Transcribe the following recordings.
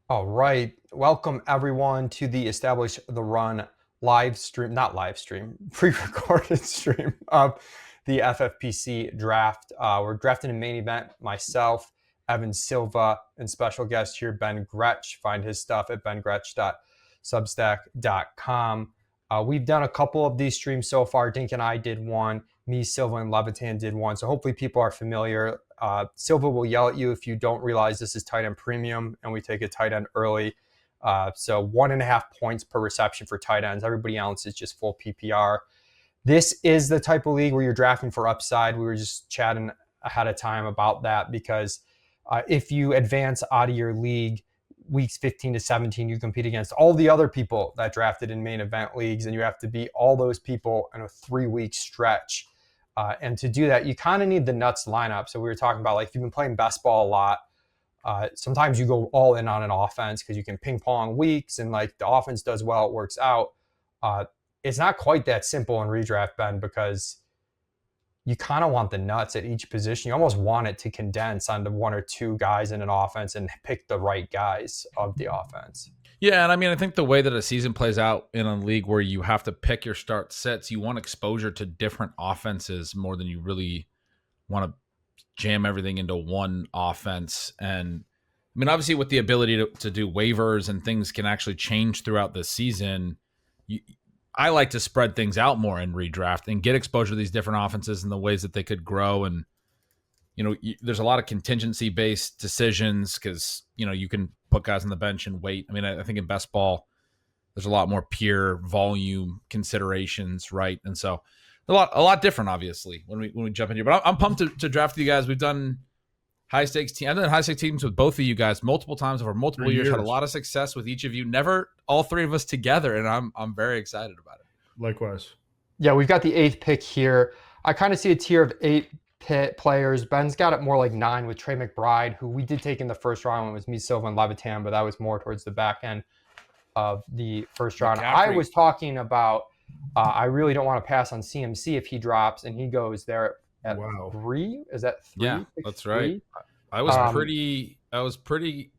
All right. Welcome everyone to the Establish the Run live stream, not live stream, pre-recorded stream of the FFPC draft. We're drafting a main event. Myself, Evan Silva, and special guest here, Ben Gretch. Find his stuff at bengretch.substack.com. We've done a couple of these streams so far. Dink and I did one. Me, Silva, and Levitan did one. So hopefully people are familiar. Silva will yell at you if you don't realize this is tight end premium and we take a tight end early. So 1.5 points per reception for tight ends. Everybody else is just full PPR. This is the type of league where you're drafting for upside. We were just chatting ahead of time about that because if you advance out of your league weeks 15 to 17, you compete against all the other people that drafted in main event leagues, and you have to beat all those people in a 3-week stretch. And to do that, you kind of need the nuts lineup. So we were talking about, like, if you've been playing best ball a lot, sometimes you go all in on an offense because you can ping pong weeks and like the offense does well, it works out. It's not quite that simple in redraft, Ben, because you kind of want the nuts at each position. You almost want it to condense onto one or two guys in an offense and pick the right guys of the offense. Yeah, and I mean, I think the way that a season plays out in a league where you have to pick your start sets, you want exposure to different offenses more than you really want to jam everything into one offense. And I mean, obviously, with the ability to do waivers and things can actually change throughout the season, I like to spread things out more in redraft and get exposure to these different offenses and the ways that they could grow. And, there's a lot of contingency based decisions because, you can put guys on the bench and wait. I mean, I think in best ball, there's a lot more pure volume considerations, right? And so a lot different, obviously, when we jump in here. But I'm pumped to draft you guys. We've done high stakes teams. I've done high stakes teams with both of you guys multiple times over multiple years. Had a lot of success with each of you. Never all three of us together, and I'm very excited about it. Likewise. Yeah, we've got the 8th pick here. I kind of see a tier of 8 players. Ben's got it more like 9 with Trey McBride, who we did take in the first round. It was me, Silva, and Levitan, but that was more towards the back end of the first round. I was talking about I really don't want to pass on CMC if he drops, and he goes there at 3. Is that 3? Yeah, that's right. I was pretty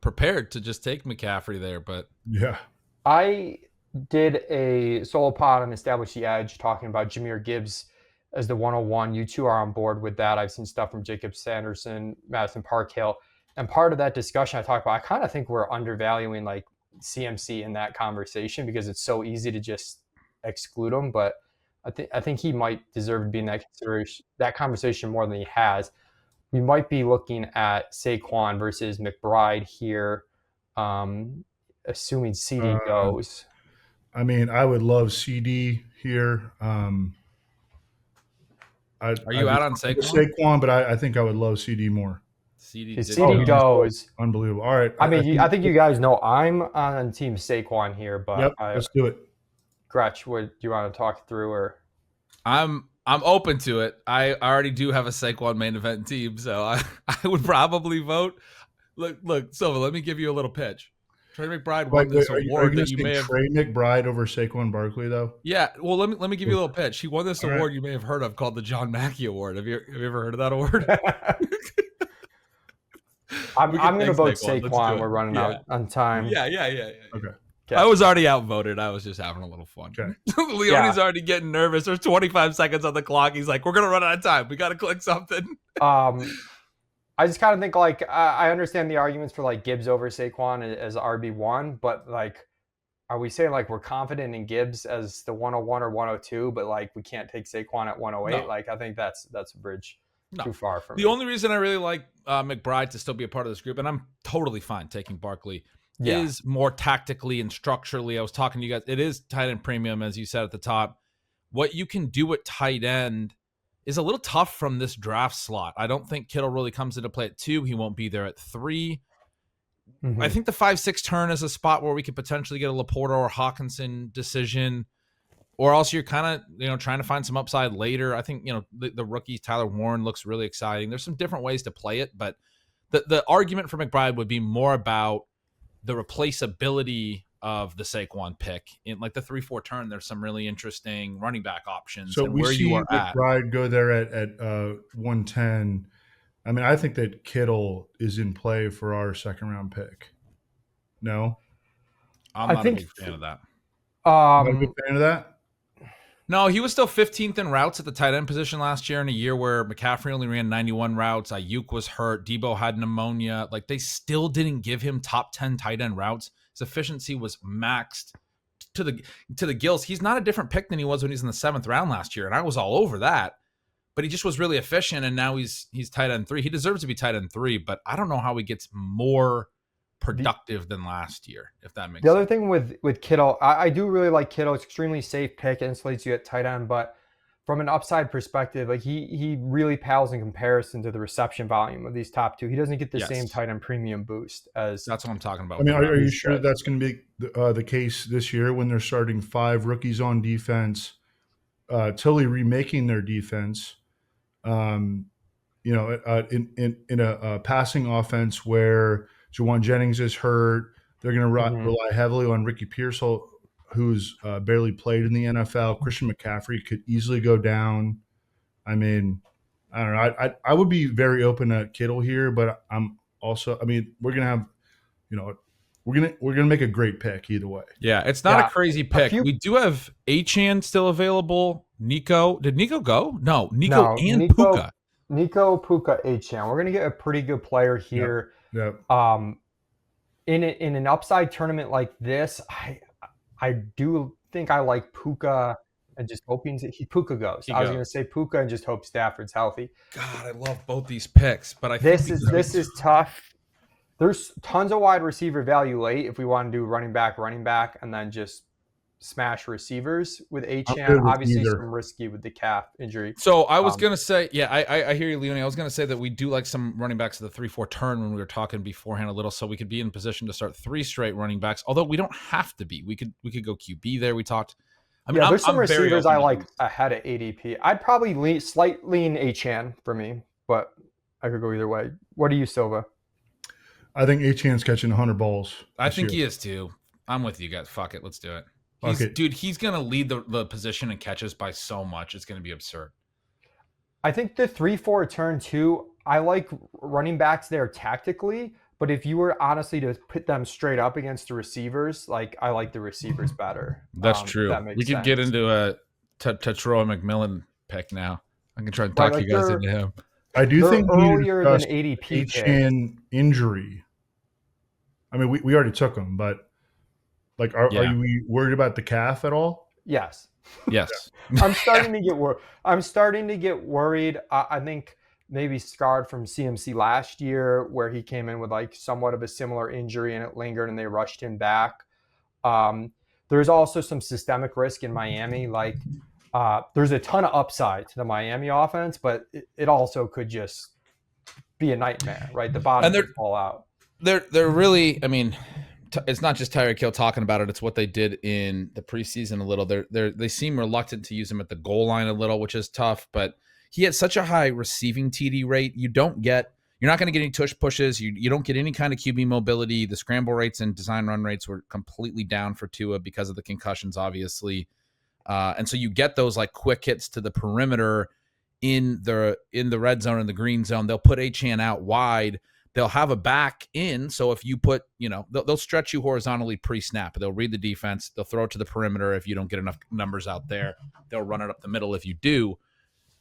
prepared to just take McCaffrey there, but yeah, I did a solo pod on Establish the Edge talking about Jahmyr Gibbs as the 101. You two are on board with that. I've seen stuff from Jacob Sanderson, Madison Parkhill. And part of that discussion I talked about, I kind of think we're undervaluing like CMC in that conversation because it's so easy to just exclude him. But I think he might deserve to be in that conversation more than he has. We might be looking at Saquon versus McBride here, assuming CD goes. I mean, I would love CD here. Are you out on Saquon? But I think I would love CD more. CD goes. Unbelievable. All right. I mean, I think you guys know I'm on team Saquon here, but yep, let's do it. Gretch, what do you want to talk through? Or I'm open to it. I already do have a Saquon main event team, so I would probably vote. Look, Silva, let me give you a little pitch. Trey McBride won this award that you may have. Trey McBride over Saquon Barkley, though. Yeah, well, let me give you a little pitch. He won this award you may have heard of called the John Mackey Award. Have you ever heard of that award? I'm going to vote Saquon. We're running out on time. Yeah. Okay. I was already outvoted. I was just having a little fun. Okay. Leone's already getting nervous. There's 25 seconds on the clock. He's like, we're going to run out of time. We got to click something. I just kind of think, like, I understand the arguments for, like, Gibbs over Saquon as RB1, but, like, are we saying, like, we're confident in Gibbs as the 101 or 102, but, like, we can't take Saquon at 108? No. Like, I think that's a bridge too far for me. The only reason I really like McBride to still be a part of this group, and I'm totally fine taking Barkley, is more tactically and structurally. I was talking to you guys. It is tight end premium, as you said at the top. What you can do at tight end is a little tough from this draft slot. I don't think Kittle really comes into play at 2. He won't be there at 3. Mm-hmm. I think the 5-6 turn is a spot where we could potentially get a Laporta or Hawkinson decision, or else you're kind of trying to find some upside later. I think the rookie Tyler Warren looks really exciting. There's some different ways to play it, but the argument for McBride would be more about the replaceability of the Saquon pick. In like the 3-4 turn, there's some really interesting running back options. So and we where see you are McBride go there at 110. I mean, I think that Kittle is in play for our second round pick. No, I'm I not a think big fan of that. not a big fan of that. No, he was still 15th in routes at the tight end position last year in a year where McCaffrey only ran 91 routes. Ayuk was hurt. Debo had pneumonia. Like, they still didn't give him top 10 tight end routes. His efficiency was maxed to the gills. He's not a different pick than he was when he was in the 7th round last year, and I was all over that. But he just was really efficient, and now he's tight end 3. He deserves to be tight end 3, but I don't know how he gets more productive than last year, if that makes sense. The other thing with Kittle, I do really like Kittle. It's extremely safe pick, insulates you at tight end, but from an upside perspective, like he really pales in comparison to the reception volume of these top 2. He doesn't get the same tight end premium boost as. That's what I'm talking about. I mean, are you sure that's going to be the case this year when they're starting 5 rookies on defense, totally remaking their defense? In a passing offense where Jawan Jennings is hurt, they're going to rely heavily on Ricky Pearsall, who's barely played in the NFL. Christian McCaffrey could easily go down. I mean, I don't know. I would be very open to Kittle here, but I'm also. I mean, we're going to have, we're gonna make a great pick either way. Yeah, it's not a crazy pick. We do have Achane still available. Nico, did Nico go? No, Nico and Puka. Nico, Puka, Achane. We're gonna get a pretty good player here. Yep. In an upside tournament like this, I do think I like Puka and just hoping Puka goes. I was gonna say Puka and just hope Stafford's healthy. God, I love both these picks, but this is tough. There's tons of wide receiver value late if we want to do running back, and then just smash receivers with Achane. Obviously, some risky with the calf injury. So I was going to say, I hear you, Leone. I was going to say that we do like some running backs at the 3-4 turn when we were talking beforehand a little, so we could be in position to start 3 straight running backs, although we don't have to be. We could go QB there. We talked. I mean, there's some receivers I like ahead of ADP. I'd probably lean Achane for me, but I could go either way. What do you, Silva? I think Achane's catching 100 balls. I think he is too. I'm with you guys. Fuck it. Let's do it. Dude, he's going to lead the position and catches by so much. It's going to be absurd. I think the 3-4 turn too, I like running backs there tactically, but if you were honestly to put them straight up against the receivers, like I like the receivers better. That's true. We could get into a Troy McMillan pick now. I can try and talk you guys into him. I do think earlier than ADP Achane injury. I mean, we already took him, but like, are we worried about the calf at all? Yes. Yes. I'm starting to get worried. I think maybe scarred from CMC last year, where he came in with like somewhat of a similar injury and it lingered and they rushed him back. There's also some systemic risk in Miami. Like, there's a ton of upside to the Miami offense, but it also could just be a nightmare, right? The bottom could fall out. They're really, I mean, it's not just Tyreek Hill talking about it. It's what they did in the preseason a little. They seem reluctant to use him at the goal line a little, which is tough. But he had such a high receiving TD rate. You're not going to get any tush pushes. You don't get any kind of QB mobility. The scramble rates and design run rates were completely down for Tua because of the concussions, obviously. And so you get those like quick hits to the perimeter in the red zone and the green zone. They'll put Achane out wide. They'll have a back in. So if you put, they'll stretch you horizontally pre-snap. They'll read the defense. They'll throw it to the perimeter if you don't get enough numbers out there. They'll run it up the middle if you do.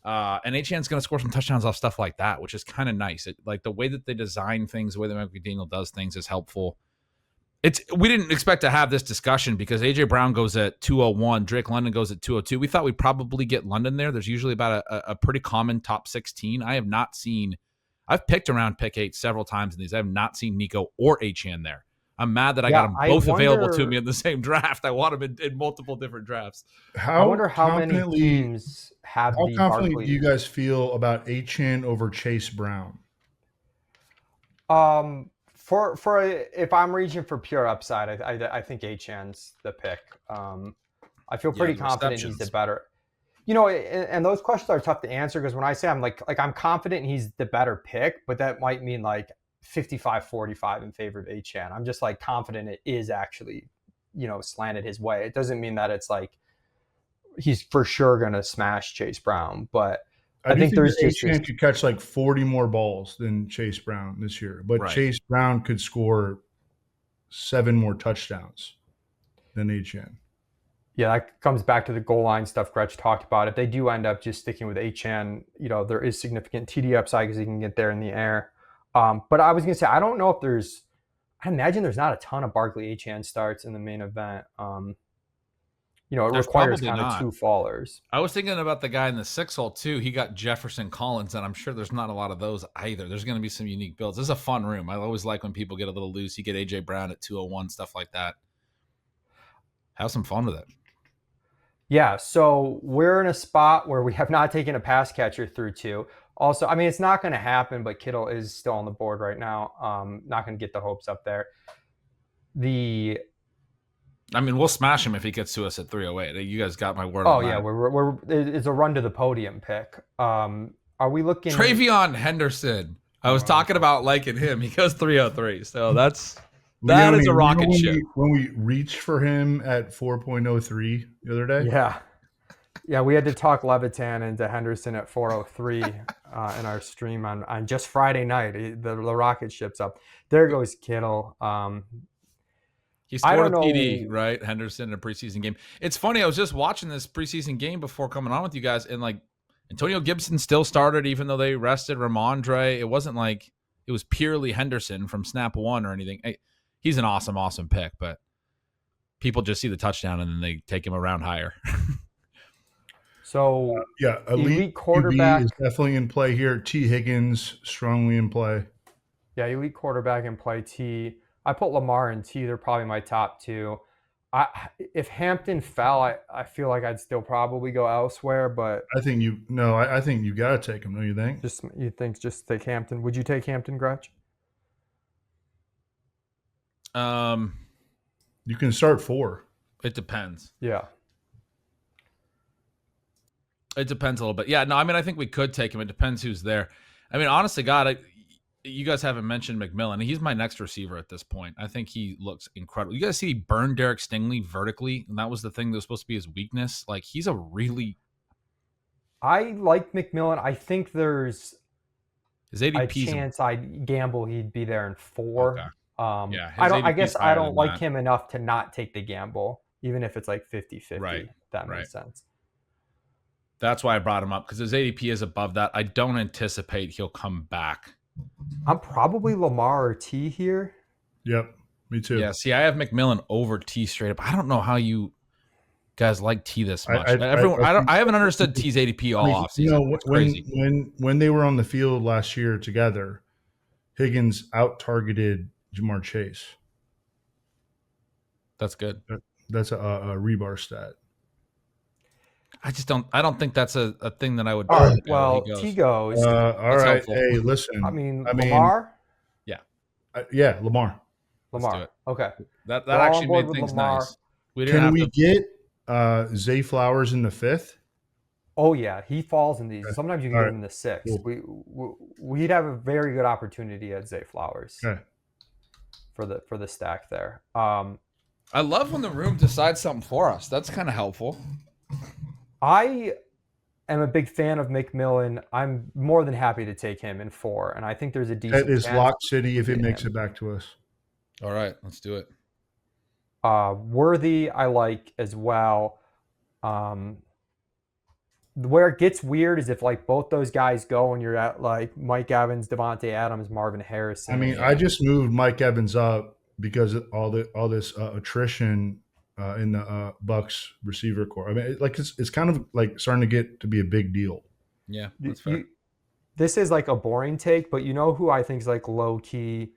And Achane's going to score some touchdowns off stuff like that, which is kind of nice. Like the way that they design things, the way that McDaniel does things is helpful. We didn't expect to have this discussion because A.J. Brown goes at 201. Drake London goes at 202. We thought we'd probably get London there. There's usually about a pretty common top 16. I've picked around pick 8 several times in these. I have not seen Nico or Achane there. I'm mad that I got them both available to me in the same draft. I want them in multiple different drafts. I wonder how many teams have How confident do you guys feel about Achane over Chase Brown? If I'm reaching for pure upside, I think Achane's the pick. I feel pretty confident he's the better. And those questions are tough to answer because when I say I'm I'm confident he's the better pick, but that might mean like 55-45 in favor of Achane. I'm just like confident it is actually, slanted his way. It doesn't mean that it's like he's for sure going to smash Chase Brown, but I think there's just Achane could catch like 40 more balls than Chase Brown this year, but right. Chase Brown could score 7 more touchdowns than Achane. Yeah, that comes back to the goal line stuff Gretch talked about. If they do end up just sticking with Achane, there is significant TD upside because he can get there in the air. But I was going to say, I don't know if I imagine there's not a ton of Barkley Achane starts in the main event. It There's requires probably kind of not. 2 fallers. I was thinking about the guy in the 6 hole too. He got Jefferson Collins, and I'm sure there's not a lot of those either. There's going to be some unique builds. This is a fun room. I always like when people get a little loose. You get AJ Brown at 201, stuff like that. Have some fun with it. Yeah, so we're in a spot where we have not taken a pass catcher through 2. Also, I mean, it's not going to happen, but Kittle is still on the board right now. Not going to get the hopes up there. We'll smash him if he gets to us at 308. You guys got my word Oh, on that. yeah, it's a run to the podium pick. Are we looking... Travion Henderson. I was talking about liking him. He goes 303. So that Leone, is a rocket ship. When we reached for him at 4.03 the other day? Yeah, we had to talk Levitan into Henderson at 403 in our stream on just Friday night. The rocket ship's up. There goes Kittle. He scored a TD, right? Henderson in a preseason game. It's funny. I was just watching this preseason game before coming on with you guys, and Antonio Gibson still started even though they rested Ramondre. It wasn't like it was purely Henderson from snap 1 or anything. He's an awesome, awesome pick, but people just see the touchdown and then they take him around higher. So elite quarterback is definitely in play here. T. Higgins strongly in play. Yeah, elite quarterback in play. T. I put Lamar and T. They're probably my top 2. If Hampton fell, I feel like I'd still probably go elsewhere. But I think you got to take him. Don't you think? Just take Hampton? Would you take Hampton, Gretch? You can start 4. It depends. Yeah. It depends a little bit. Yeah, no, I think we could take him. It depends who's there. Honestly, God, you guys haven't mentioned McMillan. He's my next receiver at this point. I think he looks incredible. You guys see he burned Derek Stingley vertically, and that was the thing that was supposed to be his weakness. He's a really... I like McMillan. I think there's his ADP a chance I'd gamble he'd be there in 4. Okay. I guess I don't like him enough to not take the gamble, even if it's 50-50. Right. That makes sense. That's why I brought him up, because his ADP is above that. I don't anticipate he'll come back. I'm probably Lamar or T here. Yep, me too. Yeah, see, I have McMillan over T straight up. I don't know how you guys like T this much. I haven't understood T's ADP all offseason. It's crazy. When they were on the field last year together, Higgins out-targeted Jamar Chase. That's good. That's a rebar stat. I don't think that's a thing that I would. All right, well, T goes. All right. Helpful. Hey, listen. Lamar? Yeah, Lamar. Lamar. Okay. That actually made things nice. Can we get Zay Flowers in the 5th? Oh, yeah. He falls in these. Okay. Sometimes you can get him in the 6th. Cool. We'd have a very good opportunity at Zay Flowers for the stack there. I love when the room decides something for us. That's kind of helpful. I am a big fan of McMillan. I'm more than happy to take him in 4, and I think there's a decent. That is Lock City if it makes it back to us. All right, let's do it. Worthy, I like as well. Where it gets weird is if both those guys go and you're at Mike Evans, Devontae Adams, Marvin Harrison. I just moved Mike Evans up because of all this attrition. In the Bucks receiver core. It's kind of starting to get to be a big deal. Yeah, that's fair. This is a boring take, but you know who I think is low key,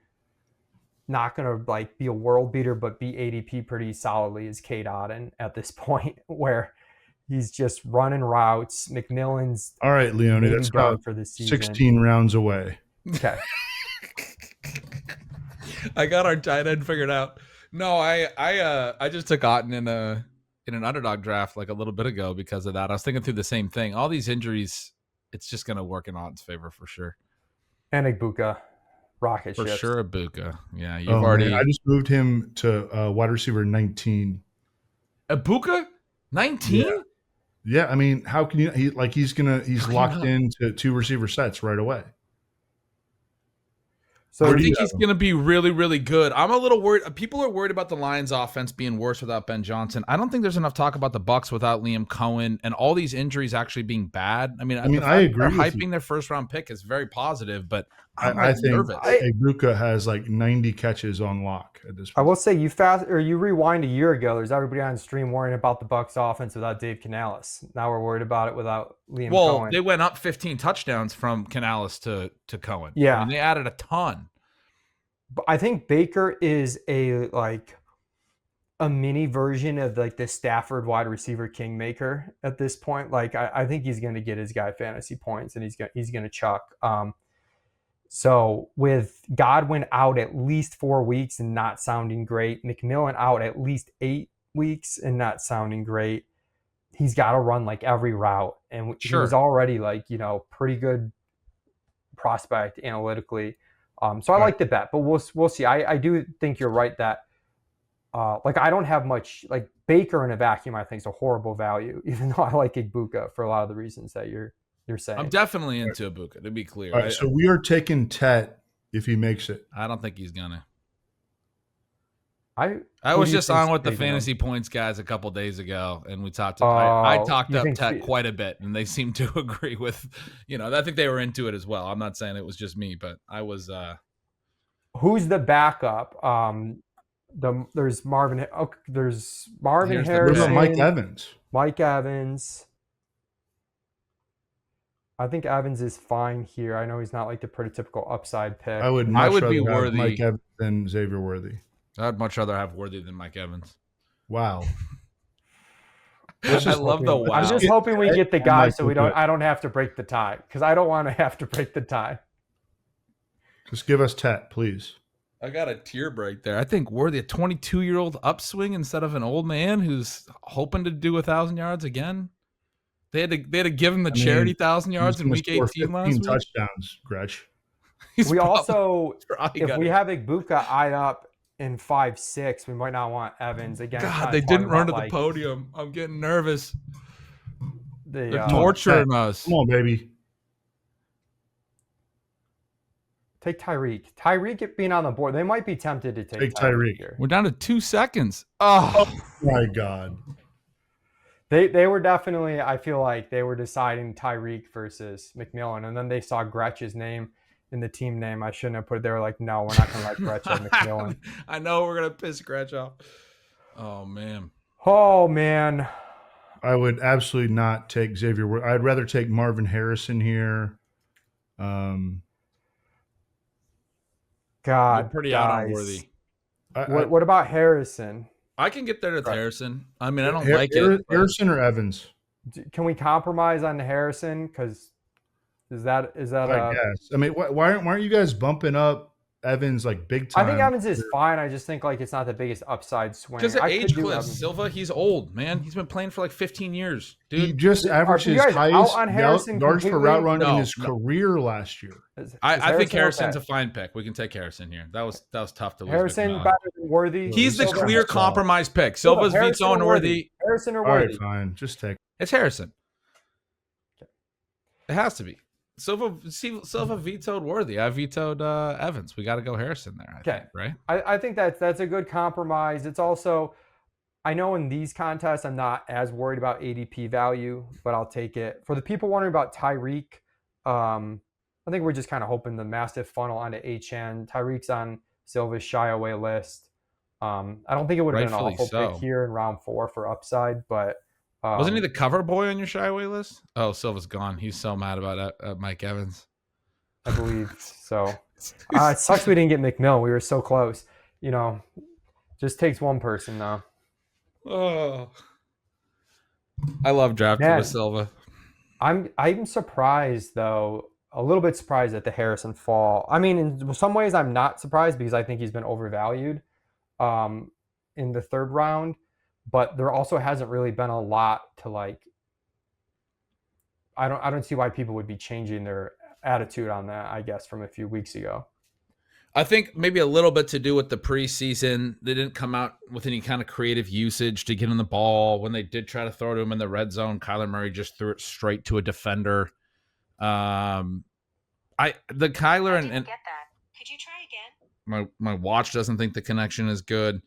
not gonna be a world beater, but beat ADP pretty solidly is Cade Otton at this point, where he's just running routes. McMillan's all right, Leone. That's about for the season. 16 rounds away. Okay. I got our tight end figured out. No, I just took Otton in an underdog draft a little bit ago because of that. I was thinking through the same thing. All these injuries, it's just going to work in Otton's favor for sure. And Igbuka, rocket for ships. sure. Igbuka, yeah. You've already. Man, I just moved him to wide receiver 19. Igbuka, 19. Yeah. How can you? He's locked into 2 receiver sets right away. So I think he's going to be really, really good. I'm a little worried. People are worried about the Lions offense being worse without Ben Johnson. I don't think there's enough talk about the Bucs without Liam Cohen and all these injuries actually being bad. I mean, I agree. They're hyping their first round pick is very positive, but I think nervous. Ibuka has like 90 catches on lock at this point. I will say you rewind a year ago, there's everybody on stream worrying about the Bucs offense without Dave Canales. Now we're worried about it without Liam Cohen. They went up 15 touchdowns from Canales to Cohen. Yeah. I mean, they added a ton. But I think Baker is a mini version of like the Stafford wide receiver kingmaker at this point. Like I think he's going to get his guy fantasy points and he's going to chuck. So with Godwin out at least 4 weeks and not sounding great, McMillan out at least 8 weeks and not sounding great, he's got to run like every route. And he was already pretty good prospect analytically. So I like the bet, but we'll see. I do think you're right that I don't have much like Baker in a vacuum. I think is a horrible value, even though I like Ibuka for a lot of the reasons that you're saying. I'm definitely into Ibuka, to be clear. All right, so we are taking Tet if he makes it. I don't think he's gonna. I was just on with the fantasy points guys a couple days ago, and we talked. I talked up Tet quite a bit, and they seemed to agree with. I think they were into it as well. I'm not saying it was just me, but I was. Who's the backup? There's Marvin. There's Marvin Harrison. Mike Evans. Mike Evans. I think Evans is fine here. I know he's not like the prototypical upside pick. I would be Worthy. Mike Evans than Xavier Worthy. I'd much rather have Worthy than Mike Evans. Wow. I love the wow. I'm just hoping we get the guy so I don't have to break the tie, because I don't want to have to break the tie. Just give us Tet, please. I got a tear break there. I think Worthy, a 22-year-old upswing instead of an old man who's hoping to do 1,000 yards again. They had to give him the charity 1,000 yards in week 18 last week. Touchdowns, Gretch. We also, if we have Ibuka eyed up in 5-6, we might not want Evans again. God, they didn't run to the podium. I'm getting nervous. They're torturing us. Come on, baby. Take Tyreek. Tyreek being on the board, they might be tempted to take Tyreek here. We're down to 2 seconds. Oh my God. They were definitely, I feel like they were deciding Tyreek versus McMillan, and then they saw Gretch's name in the team name. I shouldn't have put it. They were like, no, we're not going to let Gretch and McMillan. I know we're going to piss Gretch off. Oh, man. I would absolutely not take Xavier. I'd rather take Marvin Harrison here. God, you're pretty out on Worthy. What about Harrison? I can get there with Harrison. I mean, I don't like it. Harrison or Evans? Can we compromise on Harrison? Because is that? I guess. I mean, why aren't you guys bumping up Evans like big time? I think Evans is fine. I just think it's not the biggest upside swing. Because of age cliff. Silva, he's old, man. He's been playing for 15 years, dude. He just averaged his highest yards per route run in his career last year. I think Harrison's a fine pick. We can take Harrison here. That was tough to lose. Harrison better than Worthy. He's the clear compromise pick. Silva's vetoing Worthy. Harrison or Worthy? All right, fine. Just take. It's Harrison. It has to be. Silva vetoed Worthy. I vetoed Evans. We got to go Harrison there. I think, right? I think that's a good compromise. It's also, I know in these contests I'm not as worried about ADP value, but I'll take it. For the people wondering about Tyreek, I think we're just kind of hoping the massive funnel onto Achane. Tyreek's on Silva's shy away list. I don't think it would have been an awful pick here in round 4 for upside, but. Wasn't he the cover boy on your shy away list? Oh, Silva's gone. He's so mad about Mike Evans. I believe so. It sucks we didn't get McMillan. We were so close. Just takes one person though. Oh, I love drafting with Silva. I'm surprised though. A little bit surprised at the Harrison fall. I mean, in some ways, I'm not surprised because I think he's been overvalued in the 3rd round. But there also hasn't really been a lot to I don't see why people would be changing their attitude on that, I guess, from a few weeks ago. I think maybe a little bit to do with the preseason. They didn't come out with any kind of creative usage to get him the ball. When they did try to throw to him in the red zone, Kyler Murray just threw it straight to a defender. Kyler and get that. Could you try My watch doesn't think the connection is good.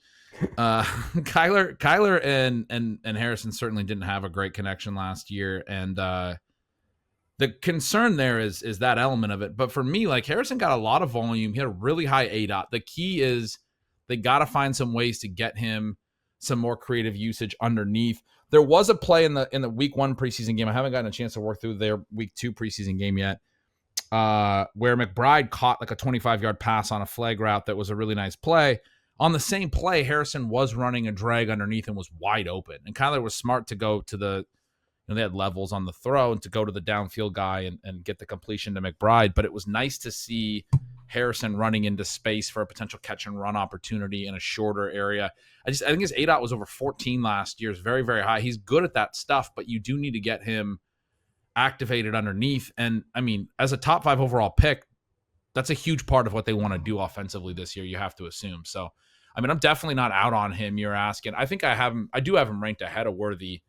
Kyler and Harrison certainly didn't have a great connection last year, and the concern there is that element of it. But for me, like, Harrison got a lot of volume. He had a really high ADOT. The key is they got to find some ways to get him some more creative usage underneath. There was a play in the week 1 preseason game. I haven't gotten a chance to work through their week 2 preseason game yet, where McBride caught like a 25-yard pass on a flag route that was a really nice play. On the same play, Harrison was running a drag underneath and was wide open. And Kyler was smart to go to the, they had levels on the throw and to go to the downfield guy and get the completion to McBride. But it was nice to see Harrison running into space for a potential catch and run opportunity in a shorter area. I think his ADOT was over 14 last year. It's very, very high. He's good at that stuff, but you do need to get him activated underneath. And I mean, as a top 5 overall pick, that's a huge part of what they want to do offensively this year, you have to assume. So, I mean, I'm definitely not out on him. You're asking. I think I do have him ranked ahead of Worthy,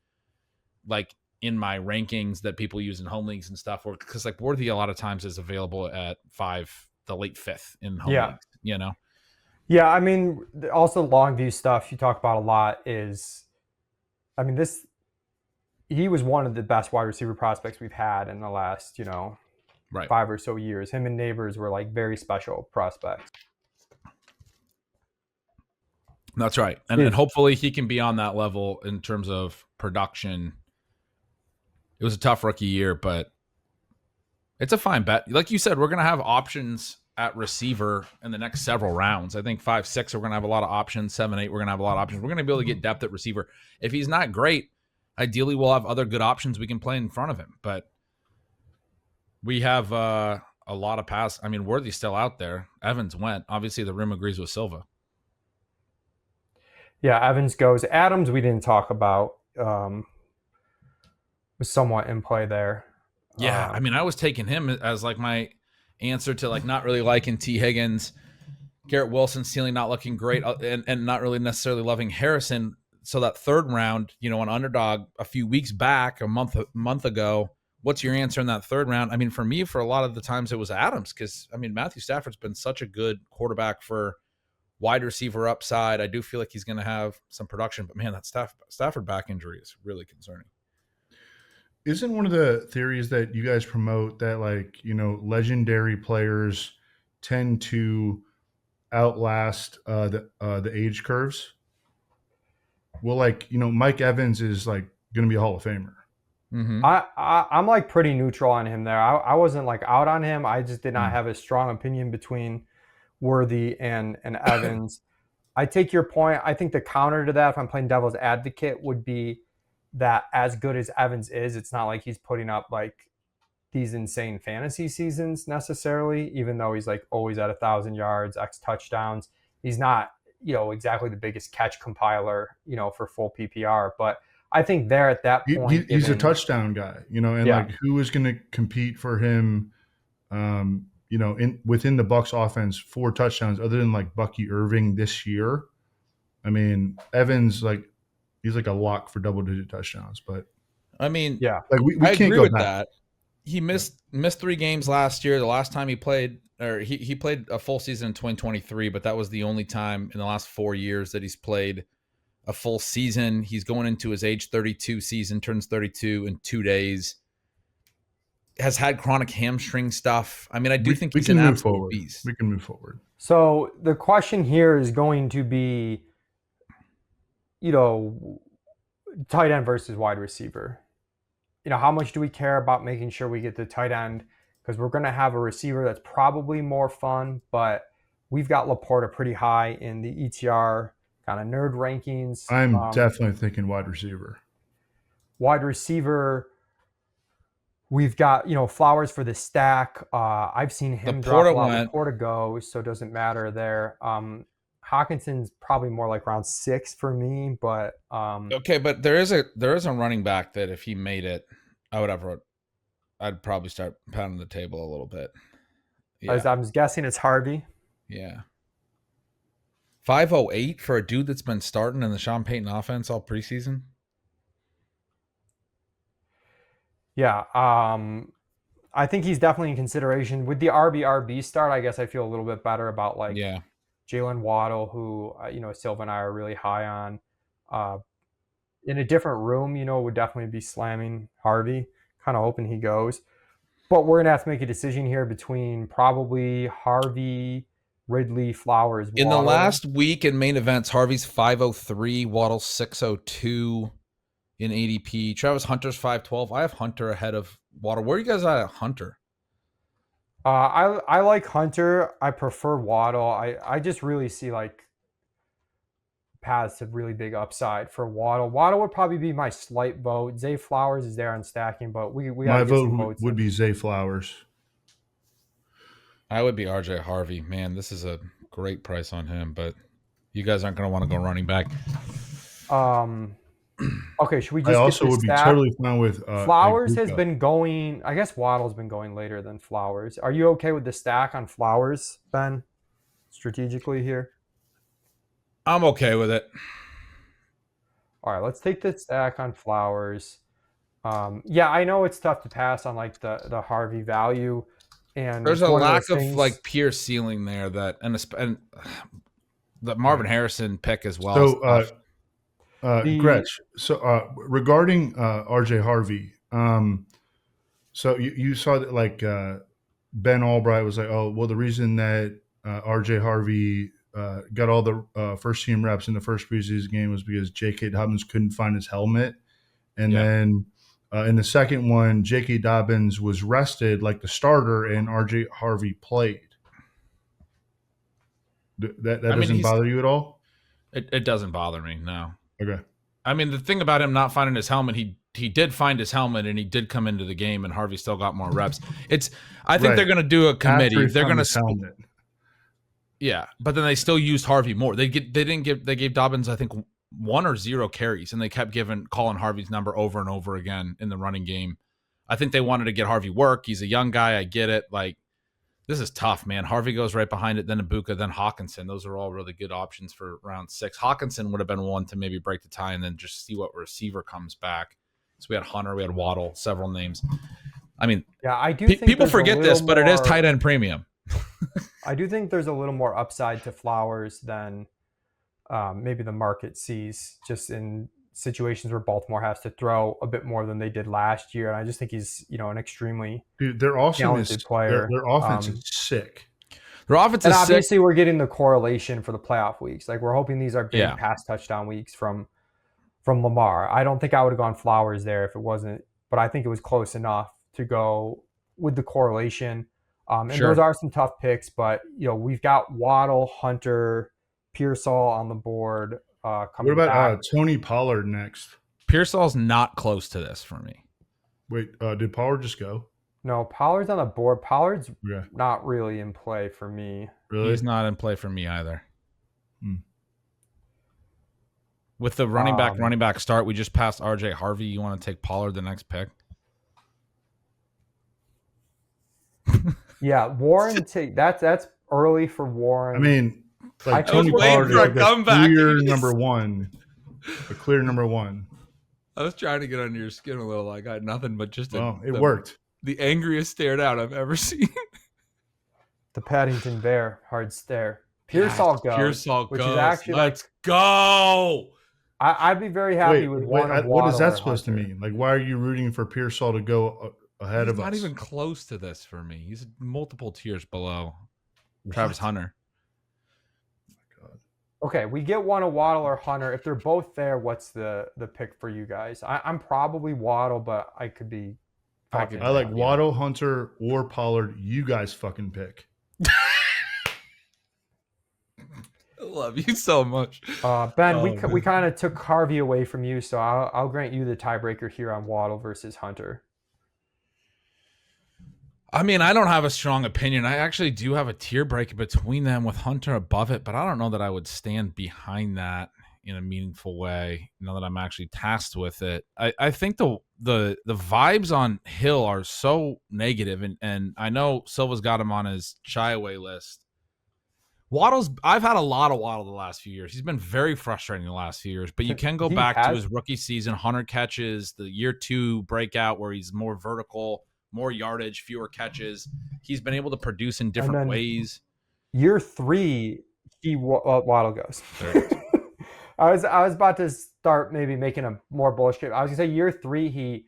like in my rankings that people use in home leagues and stuff, because like Worthy a lot of times is available at 5, the late 5th in home leagues, you know? Yeah, I mean, also long view stuff you talk about a lot is, I mean, he was one of the best wide receiver prospects we've had in the last, Right. 5 or so years. Him and Neighbors were like very special prospects. That's right. And hopefully he can be on that level in terms of production. It was a tough rookie year, but it's a fine bet. Like you said, we're going to have options at receiver in the next several rounds. I think 5, 6, we're going to have a lot of options. 7, 8, we're going to have a lot of options. We're going to be able to get depth at receiver. If he's not great, ideally we'll have other good options we can play in front of him. But we have a lot of pass. I mean, Worthy's still out there. Evans went. Obviously, the room agrees with Silva. Yeah, Evans goes. Adams, we didn't talk about. Was somewhat in play there. Yeah, I mean, I was taking him as like my answer to like not really liking T. Higgins, Garrett Wilson ceiling not looking great, and not really necessarily loving Harrison. So that third round, an underdog a few weeks back, a month ago. What's your answer in that third round? I mean, for me, for a lot of the times it was Adams, because I mean Matthew Stafford's been such a good quarterback for wide receiver upside. I do feel like he's going to have some production, but man, that Stafford back injury is really concerning. Isn't one of the theories that you guys promote that legendary players tend to outlast the age curves? Well, Mike Evans is like going to be a Hall of Famer. Mm-hmm. I'm like pretty neutral on him there. I wasn't like out on him. I just did not have a strong opinion between Worthy and Evans. I take your point. I think the counter to that, if I'm playing devil's advocate, would be that as good as Evans is, it's not like he's putting up like these insane fantasy seasons necessarily, even though he's like always at 1,000 yards, X touchdowns. He's not, exactly the biggest catch compiler, for full PPR. But I think there at that point, he's a touchdown guy, and like who is going to compete for him, within the Bucs offense for touchdowns other than like Bucky Irving this year. I mean, Evans, he's like a lock for double-digit touchdowns, but I mean, like we I can't agree go with back. that. He missed 3 games last year. The last time he played, or he played a full season in 2023, but that was the only time in the last 4 years that he's played a full season. He's going into his age 32 season, turns 32 in 2 days. Has had chronic hamstring stuff. I mean, I do think he's an absolute beast. We can move forward. So the question here is going to be, tight end versus wide receiver. How much do we care about making sure we get the tight end? Because we're going to have a receiver that's probably more fun, but we've got Laporta pretty high in the ETR kind of nerd rankings. I'm definitely thinking wide receiver. Wide receiver, we've got, Flowers for the stack. I've seen him drop a lot. Laporta goes, so it doesn't matter there. Hawkinson's probably more like round 6 for me, but okay, but there is a running back that if he made it, I'd probably start pounding the table a little bit. Yeah. I'm guessing it's Harvey. Yeah. 508 for a dude that's been starting in the Sean Payton offense all preseason. Yeah. I think he's definitely in consideration with the RB start. I guess I feel a little bit better about Jalen Waddle, who Silva and I are really high on. In a different room, would definitely be slamming Harvey. Kind of hoping he goes. But we're going to have to make a decision here between probably Harvey, Ridley, Flowers, Waddle. In the last week in main events, Harvey's 503, Waddle 602 in ADP. Travis Hunter's 512. I have Hunter ahead of Waddle. Where are you guys at Hunter? I like Hunter. I prefer Waddle. I just really see like paths of really big upside for Waddle. Waddle would probably be my slight vote. Zay Flowers is there on stacking, but we my vote would be Zay Flowers. I would be RJ Harvey. Man, this is a great price on him, but you guys aren't going to want to go running back. Okay, should we just? I also would be totally fine with Flowers has been going. I guess Waddle's been going later than Flowers. Are you okay with the stack on Flowers, Ben? Strategically here. I'm okay with it. All right, let's take the stack on Flowers. Yeah, I know it's tough to pass on like the Harvey value, and there's a lack of like pure ceiling there that and the Marvin Harrison pick as well. So, Gretch. So, regarding RJ Harvey, so you saw that like Ben Albright was like, oh well, the reason that RJ Harvey got all the first team reps in the first preseason game was because J.K. Dobbins couldn't find his helmet. And then in the second one, J.K. Dobbins was rested like the starter and R.J. Harvey played. That doesn't bother you at all? It doesn't bother me, no. Okay. I mean, the thing about him not finding his helmet, he did find his helmet and he did come into the game and Harvey still got more reps. I think they're going to do a committee. They're going to – yeah, but then they still used Harvey more. They gave Dobbins, I think, 1 or 0 carries, and they kept calling Harvey's number over and over again in the running game. I think they wanted to get Harvey work. He's a young guy. I get it. Like, this is tough, man. Harvey goes right behind it, then Ibuka, then Hawkinson. Those are all really good options for round 6. Hawkinson would have been one to maybe break the tie and then just see what receiver comes back. So we had Hunter, we had Waddle, several names. I mean, yeah, I do think people forget this, but it is tight end premium. I do think there's a little more upside to Flowers than maybe the market sees, just in situations where Baltimore has to throw a bit more than they did last year. And I just think he's, an extremely talented player. Their offense is sick. Their offense is sick. And obviously sick. We're getting the correlation for the playoff weeks. Like, we're hoping these are big pass touchdown weeks from Lamar. I don't think I would have gone Flowers there if it wasn't, but I think it was close enough to go with the correlation. And those are some tough picks, but we've got Waddle, Hunter, Pearsall on the board. What about Tony Pollard next? Pearsall's not close to this for me. Wait, did Pollard just go? No, Pollard's on the board. Pollard's not really in play for me. Really? He's not in play for me either. With the running back start, we just passed RJ Harvey. You want to take Pollard the next pick? Yeah, Warren that's early for Warren. I mean, like Tony Pollard is like a clear number one. A clear number one. I was trying to get under your skin a little. I got nothing but just it worked. The angriest stared out I've ever seen. The Paddington Bear, hard stare. Pearsall goes. Pearsall which goes. Is actually Let's go. I'd be very happy with one of what is that supposed to mean? Like, why are you rooting for Pearsall to go ahead of us? He's not even close to this for me. He's multiple tiers below Travis Hunter. Oh my God. Okay, we get one of Waddle or Hunter. If they're both there, what's the pick for you guys? I'm probably Waddle, but I could be. I like Waddle, Hunter, or Pollard. You guys fucking pick. I love you so much. Ben, we kind of took Harvey away from you, so I'll grant you the tiebreaker here on Waddle versus Hunter. I mean, I don't have a strong opinion. I actually do have a tier break between them with Hunter above it, but I don't know that I would stand behind that in a meaningful way, now that I'm actually tasked with it. I think the vibes on Hill are so negative, and I know Silva's got him on his shy away list. I've had a lot of Waddle the last few years. He's been very frustrating the last few years, but you can go back to his rookie season, 100 catches, the year 2 breakout where he's more vertical, more yardage, fewer catches. He's been able to produce in different ways. Year 3, Waddle goes. I was about to start maybe making a more bullish case. I was gonna say year 3, he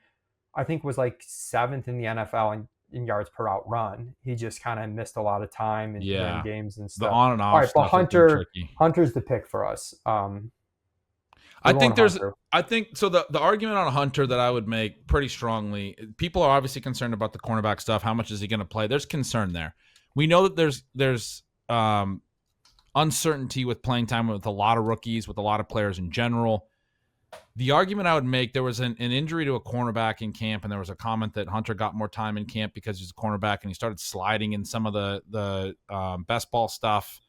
I think was like 7th in the NFL in yards per route run. He just kind of missed a lot of time in games and stuff. The on and off All right, stuff but tricky. Hunter's the pick for us. I think so. The argument on Hunter that I would make pretty strongly, people are obviously concerned about the cornerback stuff. How much is he going to play? There's concern there. We know that there's uncertainty with playing time with a lot of rookies, with a lot of players in general. The argument I would make, there was an injury to a cornerback in camp, and there was a comment that Hunter got more time in camp because he's a cornerback, and he started sliding in some of the best ball stuff.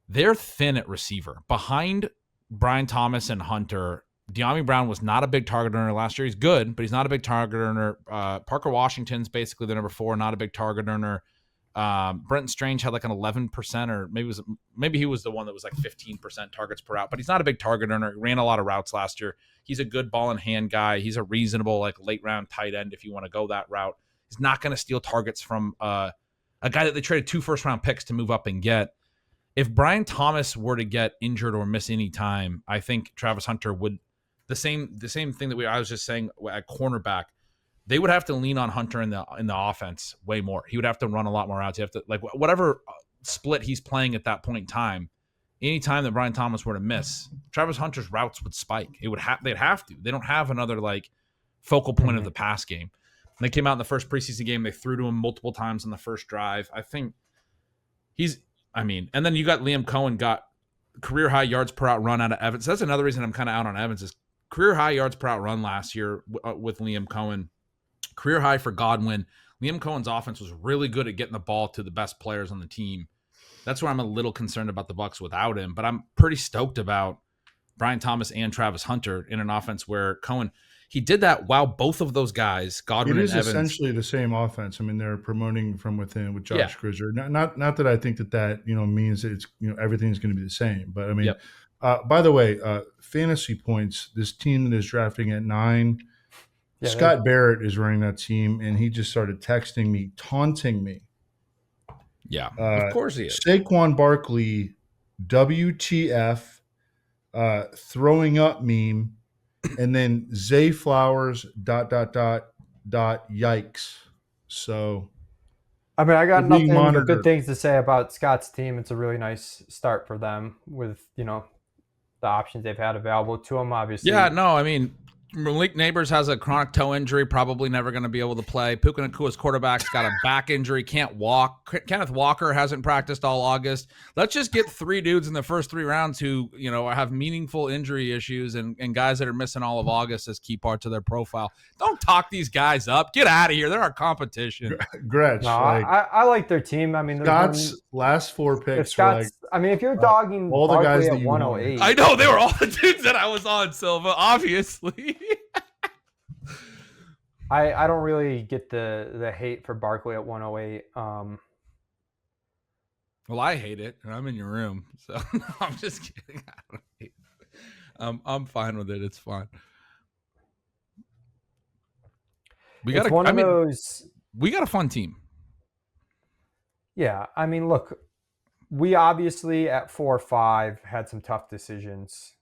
They're thin at receiver. Behind Brian Thomas and Hunter, De'Ami Brown was not a big target earner last year. He's good, but he's not a big target earner. Parker Washington's basically the number 4, not a big target earner. Brenton Strange had like an 11%, or maybe he was the one that was like 15% targets per route, but he's not a big target earner. He ran a lot of routes last year. He's a good ball in hand guy. He's a reasonable like late round tight end if you want to go that route. He's not going to steal targets from a guy that they traded 2 first-round picks to move up and get. If Brian Thomas were to get injured or miss any time, I think Travis Hunter would the same thing that I was just saying at cornerback. They would have to lean on Hunter in the offense way more. He would have to run a lot more routes. You have to like whatever split he's playing at that point in time. Any time that Brian Thomas were to miss, Travis Hunter's routes would spike. They'd have to. They don't have another like focal point of the pass game. When they came out in the first preseason game, they threw to him multiple times on the first drive. I think and then you got Liam Cohen got career high yards per out run out of Evans. That's another reason I'm kind of out on Evans is career high yards per out run last year with Liam Cohen. Career high for Godwin. Liam Cohen's offense was really good at getting the ball to the best players on the team. That's where I'm a little concerned about the Bucs without him, but I'm pretty stoked about Brian Thomas and Travis Hunter in an offense where Cohen, he did that while both of those guys, Godwin and Evans. It is essentially the same offense. I mean, they're promoting from within with Josh Grizzer. Not that I think that means that it's everything's going to be the same, but I mean, by the way, fantasy points. This team that is drafting at 9. Yeah, Scott Barrett is running that team, and he just started texting me, taunting me. Yeah, of course he is. Saquon Barkley, WTF, throwing up meme, and then Zay Flowers, ... yikes. So, I mean, I got nothing but good things to say about Scott's team. It's a really nice start for them with, the options they've had available to them, obviously. Yeah, no, I mean, Malik Neighbors has a chronic toe injury, probably never going to be able to play. Puka Nakua's quarterback's got a back injury, can't walk. Kenneth Walker hasn't practiced all August. Let's just get 3 dudes in the first 3 rounds who, have meaningful injury issues and guys that are missing all of August as key parts of their profile. Don't talk these guys up. Get out of here. They're our competition. Gretch. No, I like their team. I mean, Scott's last 4 picks. If you're dogging all the guys at 108. I know, they were all the dudes that I was on, Silva, obviously. I don't really get the hate for Barkley at 108. Well, I hate it, and I'm in your room, so no, I'm just kidding. I don't hate it. I'm fine with it. It's fine. We got a fun team. Yeah, I mean, look, we obviously at 4-5 had some tough decisions.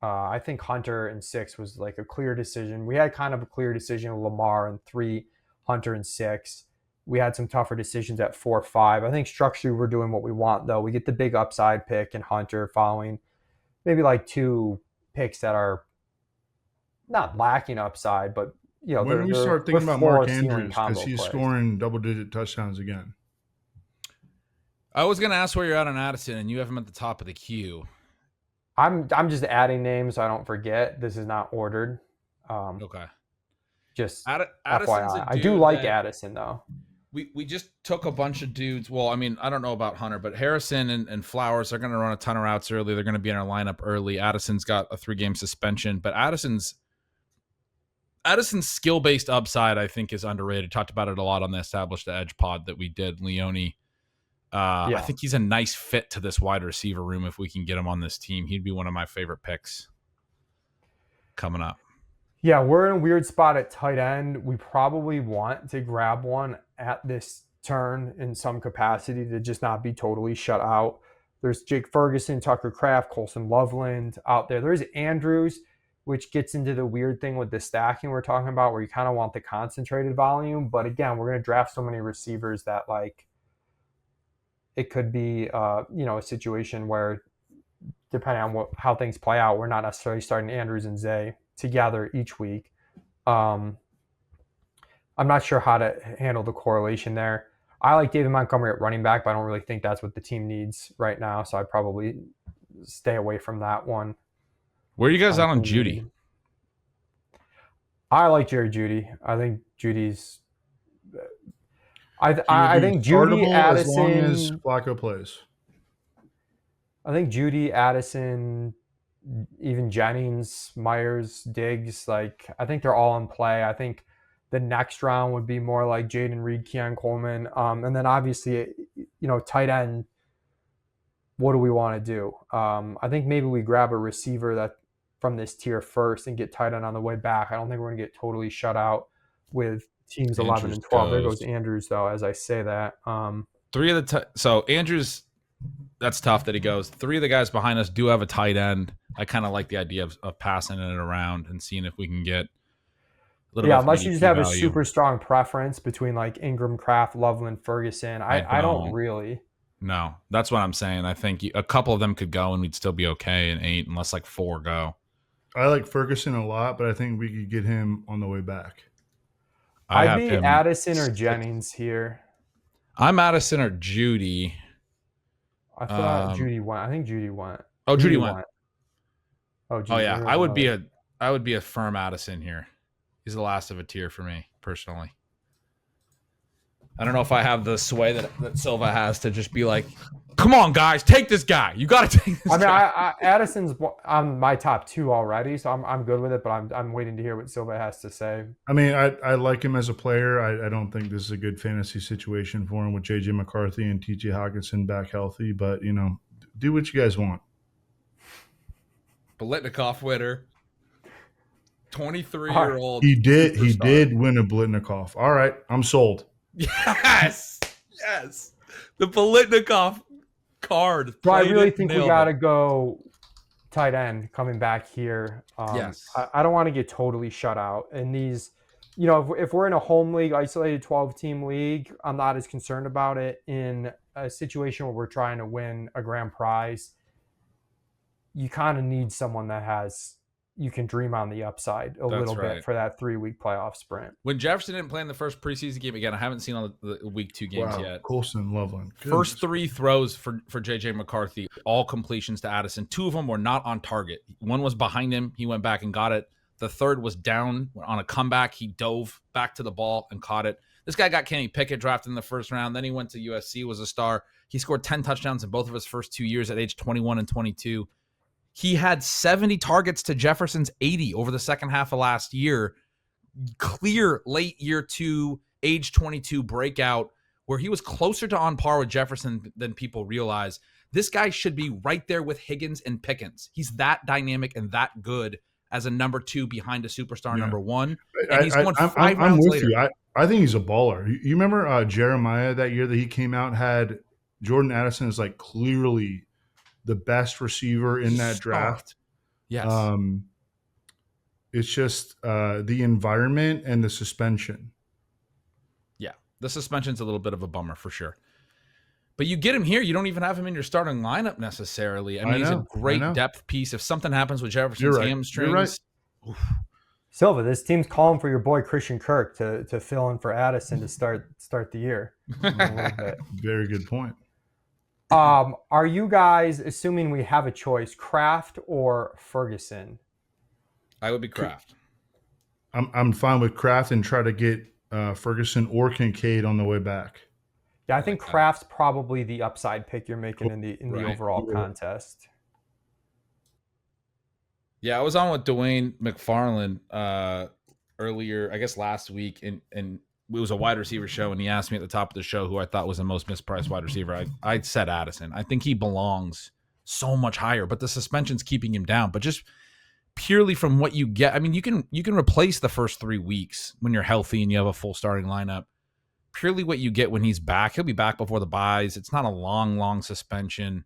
I think Hunter in 6 was like a clear decision. We had kind of a clear decision with Lamar in 3, Hunter in 6. We had some tougher decisions at 4-5. I think structurally we're doing what we want, though. We get the big upside pick in Hunter following maybe like 2 picks that are not lacking upside, but when we start thinking about Mark Andrews because he's scoring double-digit touchdowns again. I was going to ask where you're at on Addison, and you have him at the top of the queue. I'm just adding names so I don't forget. This is not ordered. Okay. Just Addison's FYI. I do like Addison, though. We just took a bunch of dudes. Well, I mean, I don't know about Hunter, but Harrison and Flowers are going to run a ton of routes early. They're going to be in our lineup early. Addison's got a 3-game suspension, but Addison's skill-based upside, I think, is underrated. Talked about it a lot on the Established Edge pod that we did, Leone. I think he's a nice fit to this wide receiver room if we can get him on this team. He'd be one of my favorite picks coming up. Yeah, we're in a weird spot at tight end. We probably want to grab one at this turn in some capacity to just not be totally shut out. There's Jake Ferguson, Tucker Kraft, Colson Loveland out there. There's Andrews, which gets into the weird thing with the stacking we're talking about, where you kind of want the concentrated volume. But again, we're going to draft so many receivers that like it could be a situation where, depending on how things play out, we're not necessarily starting Andrews and Zay together each week. I'm not sure how to handle the correlation there. I like David Montgomery at running back, but I don't really think that's what the team needs right now. So I'd probably stay away from that one. Where are you guys out on Judy? I like Jerry Jeudy. I think Judy's. I think Jeudy, Addison, as long as Flacco plays. I think Jeudy, Addison, even Jennings, Myers, Diggs, like I think they're all in play. I think the next round would be more like Jaden Reed, Keon Coleman, and then obviously, tight end. What do we want to do? I think maybe we grab a receiver that from this tier first and get tight end on the way back. I don't think we're going to get totally shut out with teams 11 and 12. There goes Andrews, though, as I say that. So Andrews, that's tough that he goes. 3 of the guys behind us do have a tight end. I kind of like the idea of passing it around and seeing if we can get a little bit. Unless you just have a super strong preference between like Ingram, Kraft, Loveland, Ferguson. I don't really. No, that's what I'm saying. I think a couple of them could go and we'd still be okay in 8 unless like 4 go. I like Ferguson a lot, but I think we could get him on the way back. I'd be Addison or Jennings here. I'm Addison or Jeudy. I thought Jeudy went. I think Jeudy went. Oh, Jeudy went. Oh yeah. I would be a firm Addison here. He's the last of a tier for me personally. I don't know if I have the sway that Silva has to just be like, come on, guys, take this guy. You got to take this guy. Addison's on my top 2 already, so I'm good with it, but I'm waiting to hear what Silva has to say. I mean, I like him as a player. I don't think this is a good fantasy situation for him with J.J. McCarthy and T.J. Hawkinson back healthy, but, do what you guys want. Biletnikoff winner. 23-year-old. He did win a Biletnikoff. All right, I'm sold. Yes. The Biletnikoff card. So I really think we got to go tight end coming back here. Yes. I don't want to get totally shut out. And these, if we're in a home league, isolated 12-team league, I'm not as concerned about it. In a situation where we're trying to win a grand prize, you kind of need someone that you can dream on the upside a little bit for that 3-week playoff sprint. When Jefferson didn't play in the first preseason game, again, I haven't seen all the week 2 games yet. Colson Loveland. First 3 throws for J.J. McCarthy, all completions to Addison. 2 of them were not on target. One was behind him. He went back and got it. The third was down on a comeback. He dove back to the ball and caught it. This guy got Kenny Pickett drafted in the first round. Then he went to USC, was a star. He scored 10 touchdowns in both of his first 2 years at age 21 and 22. He had 70 targets to Jefferson's 80 over the second half of last year. Clear late year 2, age 22 breakout where he was closer to on par with Jefferson than people realize. This guy should be right there with Higgins and Pickens. He's that dynamic and that good as a number 2 behind a superstar number 1. And he's going 5 rounds later. I think he's a baller. You remember Jeremiah that year that he came out, had Jordan Addison as like clearly the best receiver in that draft. Yes. It's just the environment and the suspension. Yeah. The suspension's a little bit of a bummer for sure. But you get him here, you don't even have him in your starting lineup necessarily. I mean, he's a great depth piece. If something happens with Jefferson's hamstrings. Right. Silva, this team's calling for your boy Christian Kirk to fill in for Addison to start the year. A little bit. Very good point. Are you guys, assuming we have a choice, Kraft or Ferguson? I would be Kraft. I'm fine with Kraft and try to get Ferguson or Kincaid on the way back. Yeah, I think Kraft's probably the upside pick you're making in the overall contest. Yeah, I was on with Dwayne McFarland earlier, I guess last week, and it was a wide receiver show, and he asked me at the top of the show who I thought was the most mispriced wide receiver. I said Addison. I think he belongs so much higher, but the suspension's keeping him down. But just purely from what you get, I mean, you can replace the first 3 weeks when you're healthy and you have a full starting lineup. Purely what you get when he's back, he'll be back before the buys. It's not a long suspension.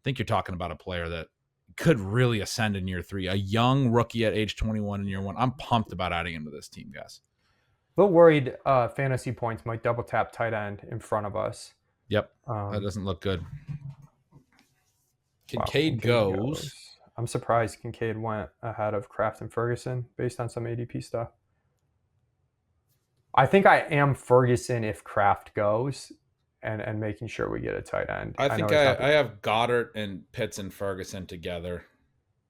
think you're talking about a player that could really ascend in year 3. A young rookie at age 21 in year 1. I'm pumped about adding him to this team, guys. A little worried fantasy points might double tap tight end in front of us. Yep. That doesn't look good. Wow, Kincaid goes. I'm surprised Kincaid went ahead of Kraft and Ferguson based on some ADP stuff. I think I am Ferguson if Kraft goes and making sure we get a tight end. I think I have Goedert and Pitts and Ferguson together,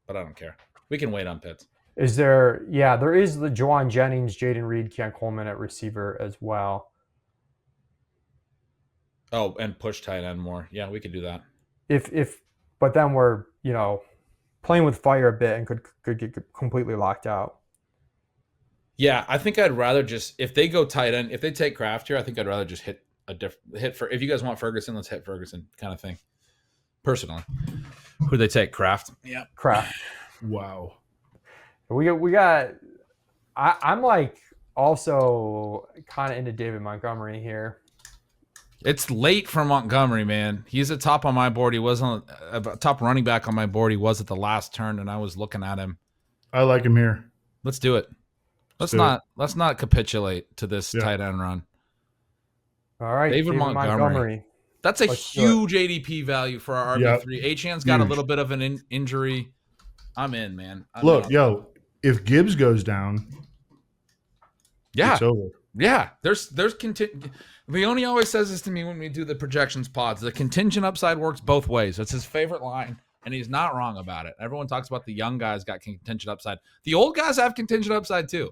but I don't care. We can wait on Pitts. Is there? Yeah, there is the Juwan Jennings, Jaden Reed, Keon Coleman at receiver as well. Oh, and push tight end more. Yeah, we could do that. But then we're playing with fire a bit and could get completely locked out. Yeah, I think I'd rather just, if they go tight end, if they take Kraft here, I think I'd rather just hit for, if you guys want Ferguson, let's hit Ferguson kind of thing. Personally. Who they take? Kraft? Yeah. Kraft. Wow. We got I'm like also kind of into David Montgomery here. It's late for Montgomery, man. He's a top on my board. He was on a top running back on my board. He was at the last turn, and I was looking at him. I like him here. Let's do it. Let's not capitulate to this tight end run. All right, David Montgomery. That's a huge ADP value for our RB3. Achane's got a little bit of an injury. I'm in, man. If Gibbs goes down, it's over. Yeah, there's Leone always says this to me when we do the projections pods. The contingent upside works both ways. That's his favorite line, and he's not wrong about it. Everyone talks about the young guys got contingent upside. The old guys have contingent upside too.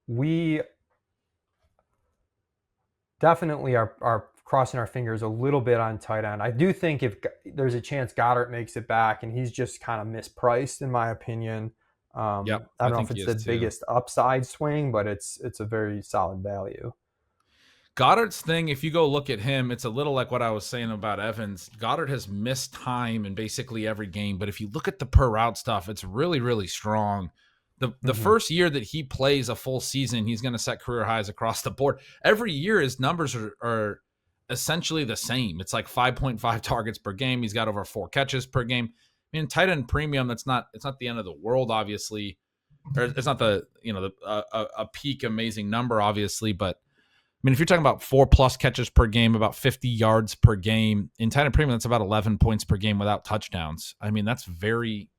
We definitely are crossing our fingers a little bit on tight end. I do think if there's a chance Goedert makes it back, and he's just kind of mispriced in my opinion. I don't know if it's the biggest upside swing, but it's a very solid value. Goddard's thing, if you go look at him, it's a little like what I was saying about Evans. Goedert has missed time in basically every game, but if you look at the per route stuff, it's really, really strong. The first year that he plays a full season, he's going to set career highs across the board. Every year, his numbers are essentially the same. It's like 5.5 targets per game. He's got over 4 catches per game. I mean, tight end premium, it's not the end of the world, obviously. Or it's not a peak amazing number, obviously. But I mean, if you're talking about 4+ catches per game, about 50 yards per game in tight end premium, that's about 11 points per game without touchdowns. I mean, that's very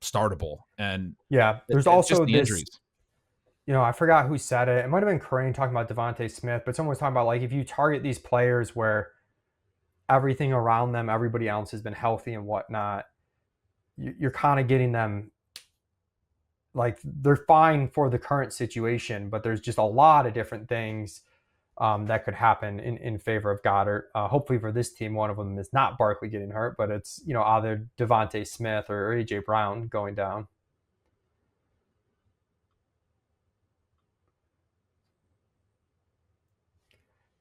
startable. And there's also this injuries. I forgot who said it. It might have been Crane talking about Devontae Smith, but someone was talking about like if you target these players where everything around them, everybody else has been healthy and whatnot, you're kind of getting them like they're fine for the current situation, but there's just a lot of different things that could happen in favor of Goedert. Hopefully for this team, one of them is not Barkley getting hurt, but it's either Devontae Smith or AJ Brown going down.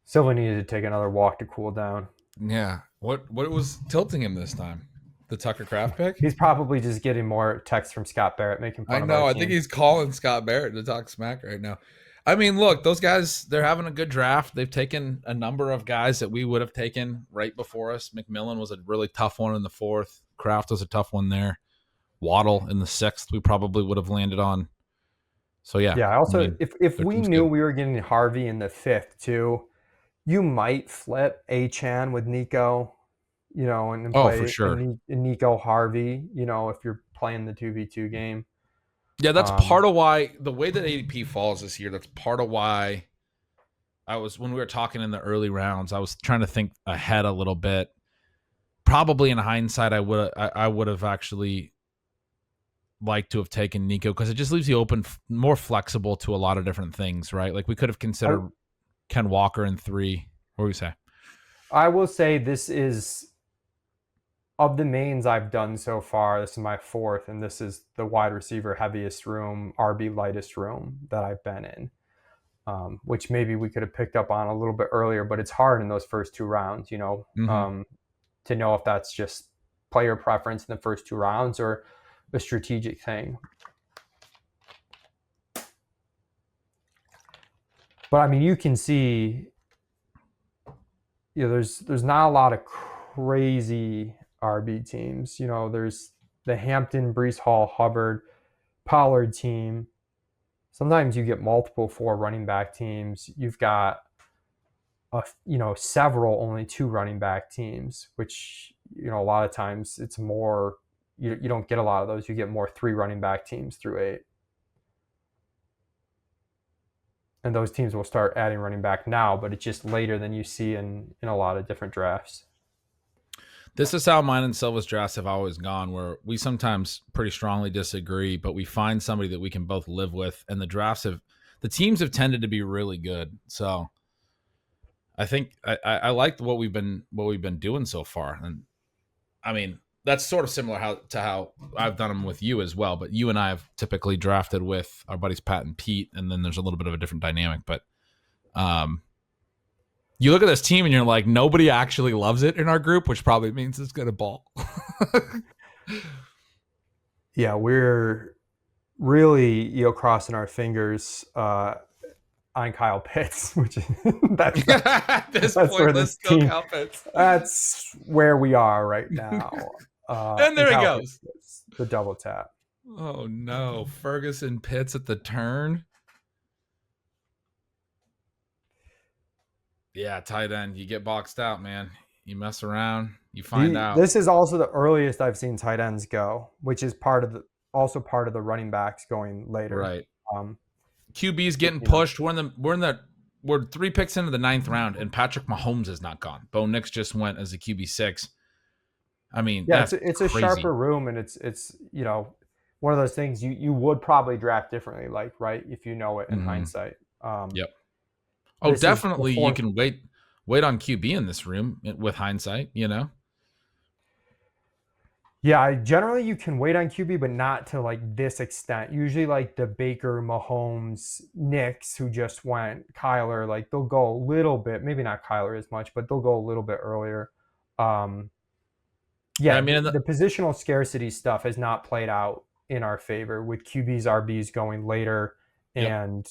Silva needed to take another walk to cool down. Yeah. What was tilting him this time? The Tucker Kraft pick? He's probably just getting more texts from Scott Barrett making fun of our I team. think he's calling Scott Barrett to talk smack right now. I mean, look, those guys, they're having a good draft. They've taken a number of guys that we would have taken right before us. McMillan was a really tough one in the 4th. Kraft was a tough one there. Waddle in the 6th, we probably would have landed on. So, yeah. Yeah, also, if we knew we were getting Harvey in the 5th, too, you might flip Achane with Nico, and play for sure. Nico Harvey, if you're playing the 2v2 game. Yeah, that's part of why the way that ADP falls this year, that's part of why when we were talking in the early rounds, I was trying to think ahead a little bit. Probably in hindsight, I would have actually liked to have taken Nico because it just leaves you open, more flexible to a lot of different things, right? Like we could have considered Ken Walker in 3. What do you say? I will say this is, of the mains I've done so far, this is my 4th, and this is the wide receiver heaviest room, RB lightest room that I've been in, which maybe we could have picked up on a little bit earlier, but it's hard in those first 2 rounds, to know if that's just player preference in the first 2 rounds or a strategic thing. But I mean, you can see there's not a lot of crazy RB teams. There's the Hampton, Brees Hall, Hubbard, Pollard team. Sometimes you get multiple 4 running back teams. You've got several only 2 running back teams, which a lot of times it's more. You don't get a lot of those. You get more 3 running back teams through 8. And those teams will start adding running back now, but it's just later than you see in a lot of different drafts. This is how mine and Silva's drafts have always gone, where we sometimes pretty strongly disagree, but we find somebody that we can both live with, and the teams have tended to be really good. So I think I like what we've been doing so far. And I mean, that's sort of similar to how I've done them with you as well. But you and I have typically drafted with our buddies Pat and Pete, and then there's a little bit of a different dynamic. But you look at this team and you're like, nobody actually loves it in our group, which probably means it's going to ball. Yeah, we're really crossing our fingers on Kyle Pitts, which that's where this team. Kyle Pitts. That's where we are right now. And there he goes. The double tap. Oh no, Ferguson Pitts at the turn. Yeah, tight end. You get boxed out, man. You mess around, you find out. This is also the earliest I've seen tight ends go, which is part of the running backs going later. Right. QB's getting pushed. We're 3 picks into the 9th round, and Patrick Mahomes is not gone. Bo Nix just went as a QB6. I mean, yeah, it's a sharper room, and it's one of those things you would probably draft differently, like, right, if you know it in hindsight. Yep. Oh, definitely. You can wait on QB in this room with hindsight. Yeah, generally you can wait on QB, but not to like this extent. Usually like the Baker, Mahomes, Knicks, who just went, Kyler, like they'll go a little bit, maybe not Kyler as much, but they'll go a little bit earlier. Yeah, I mean, the positional scarcity stuff has not played out in our favor with QBs, RBs going later. And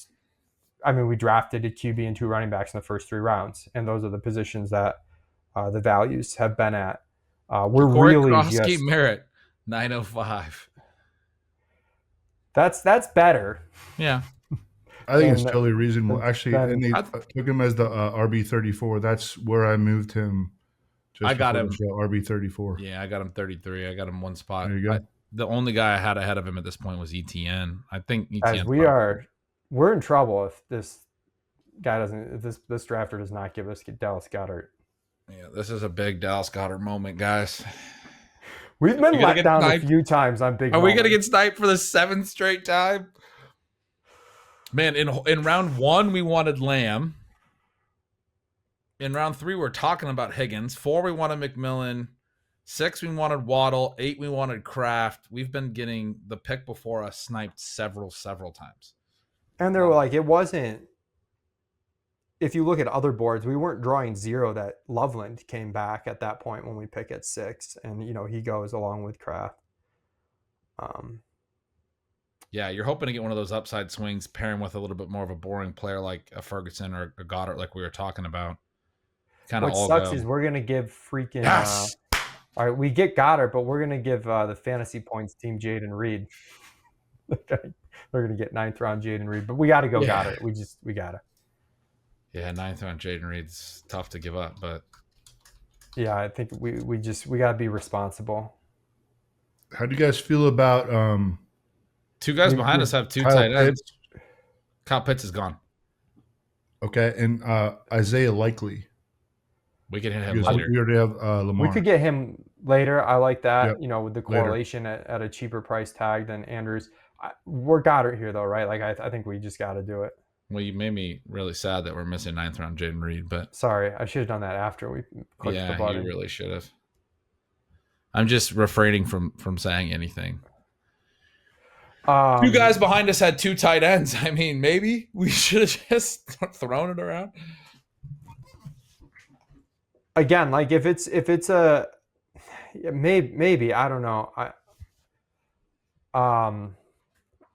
I mean, we drafted a QB and 2 running backs in the first 3 rounds, and those are the positions that the values have been at. We're Corey really Krosky just Merritt 905. That's better. Yeah, I think it's totally reasonable. Actually, and they took him as the RB34. That's where I moved him. I got him RB34. Yeah, I got him 33. I got him 1 spot. There you go. The only guy I had ahead of him at this point was ETN. I think ETN. We're in trouble if this guy doesn't. If this drafter does not give us Dallas Goedert. Yeah, this is a big Dallas Goedert moment, guys. We've been let down a few times on big. Are we gonna get sniped for the 7th straight time? Man, in round 1 we wanted Lamb. In round 3 we're talking about Higgins. 4 we wanted McMillan. 6 we wanted Waddle. 8 we wanted Kraft. We've been getting the pick before us sniped several times. And they were like, it wasn't. If you look at other boards, we weren't drawing 0 that Loveland came back at that point when we pick at 6, and he goes along with Kraft. Yeah, you're hoping to get one of those upside swings, pairing with a little bit more of a boring player like a Ferguson or a Goddard, like we were talking about. What sucks is we're gonna give freaking. Yes! All right, we get Goddard, but we're gonna give the fantasy points team Jaden Reed. Okay. We're gonna get 9th round Jaden Reed, but we got to go Goddard. We gotta. Yeah, 9th round Jaden Reed's tough to give up, but yeah, I think we gotta be responsible. How do you guys feel about 2 guys behind us have 2 tight ends? Kyle Pitts is gone. Okay, and Isaiah Likely. We could hit him later. We already have Lamar. We could get him later. I like that. Yep. With the correlation at a cheaper price tag than Andrews. We're Goddard here, though, right? Like I think we just got to do it. Well, you made me really sad that we're missing 9th round Jaden Reed, but sorry, I should have done that after we clicked the button. Yeah, you really should have. I'm just refraining from saying anything. 2 guys behind us had 2 tight ends. I mean, maybe we should have just thrown it around. Again, like if it's a maybe I don't know.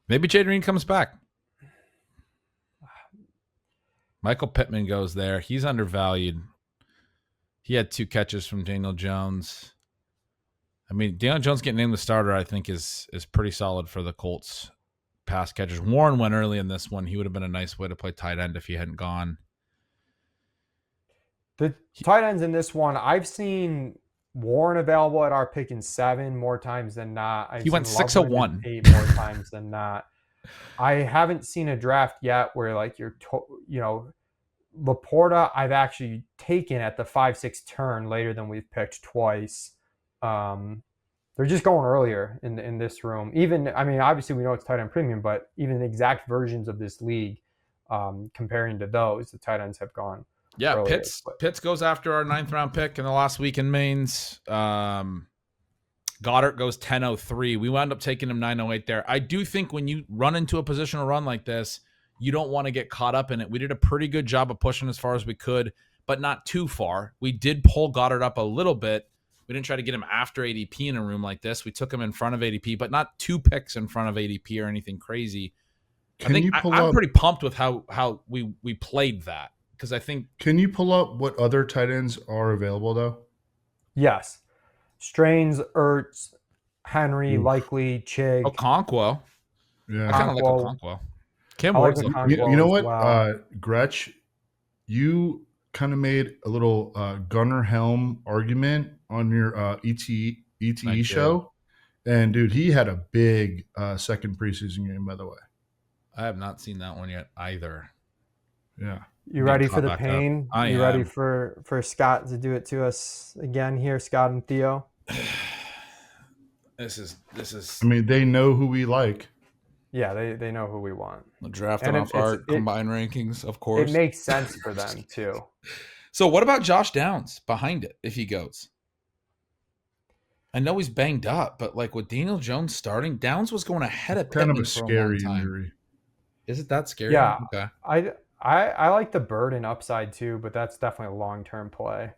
Maybe Jaden Reed comes back. Michael Pittman goes there. He's undervalued. He had 2 catches from Daniel Jones. I mean, Daniel Jones getting named the starter, I think, is pretty solid for the Colts pass catchers. Warren went early in this one. He would have been a nice way to play tight end if he hadn't gone. The tight ends in this one, I've seen Warren available at our pick in 7 more times than not. He went 601. 8 more times than not. I haven't seen a draft yet where like Laporta I've actually taken at the 5-6 turn later than we've picked twice. They're just going earlier in this room. Even, I mean, obviously we know it's tight end premium, but even the exact versions of this league, comparing to those, the tight ends have gone. Yeah, earlier. Pitts goes after our 9th round pick in the last week in mains. Goedert goes 10:03. We wound up taking him 9:08 there. I do think when you run into a positional run like this, you don't want to get caught up in it. We did a pretty good job of pushing as far as we could, but not too far. We did pull Goedert up a little bit. We didn't try to get him after ADP in a room like this. We took him in front of ADP, but not 2 picks in front of ADP or anything crazy. I'm pretty pumped with how we played that, because I think. Can you pull up what other tight ends are available though? Yes, Strains, Ertz, Henry, Likely, Chig. Okonkwo. Yeah, I kind of like Okonkwo. Kim I like Woods. You know what, well. Gretch, you kind of made a little Gunnar Helm argument on your ETE show, and dude, he had a big second preseason game, by the way. I have not seen that one yet either. Yeah. You ready for the pain? I am. Ready for Scott to do it to us again here, Scott and Theo? This is. I mean, they know who we like. Yeah, they know who we want. Drafting off our combined rankings, of course. It makes sense for them too. So what about Josh Downs behind it if he goes? I know he's banged up, but like with Daniel Jones starting, Downs was going ahead of kind Pittman of a scary injury. Is it that scary? Yeah. Okay. I like the Burden upside too, but that's definitely a long-term play.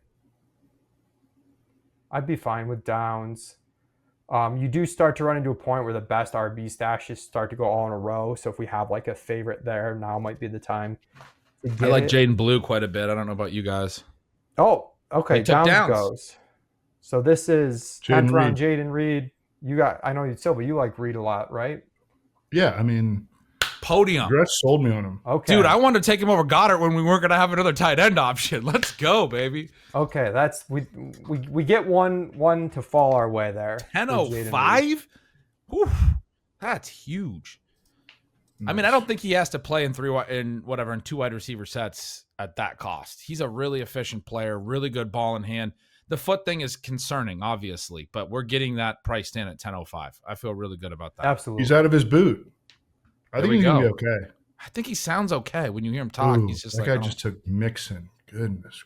I'd be fine with Downs. You do start to run into a point where the best RB stashes start to go all in a row. So if we have like a favorite there, now might be the time to get I like it. Jaden Blue quite a bit. I don't know about you guys. Oh, okay. Downs goes. So this is 10th round Jaden Reed. I know Silva, you like Reed a lot, right? Yeah, I mean, podium. Gretch sold me on him. Okay. Dude, I wanted to take him over Goedert when we weren't going to have another tight end option. Let's go, baby. Okay, that's we get one to fall our way there. 10:05? That's huge. Nice. I mean, I don't think he has to play in 2 wide receiver sets at that cost. He's a really efficient player, really good ball in hand. The foot thing is concerning, obviously, but we're getting that priced in at 10:05. I feel really good about that. Absolutely. He's out of his boot. I think he's going to be okay. I think he sounds okay when you hear him talk. Ooh, he's just that guy just took Mixon. Goodness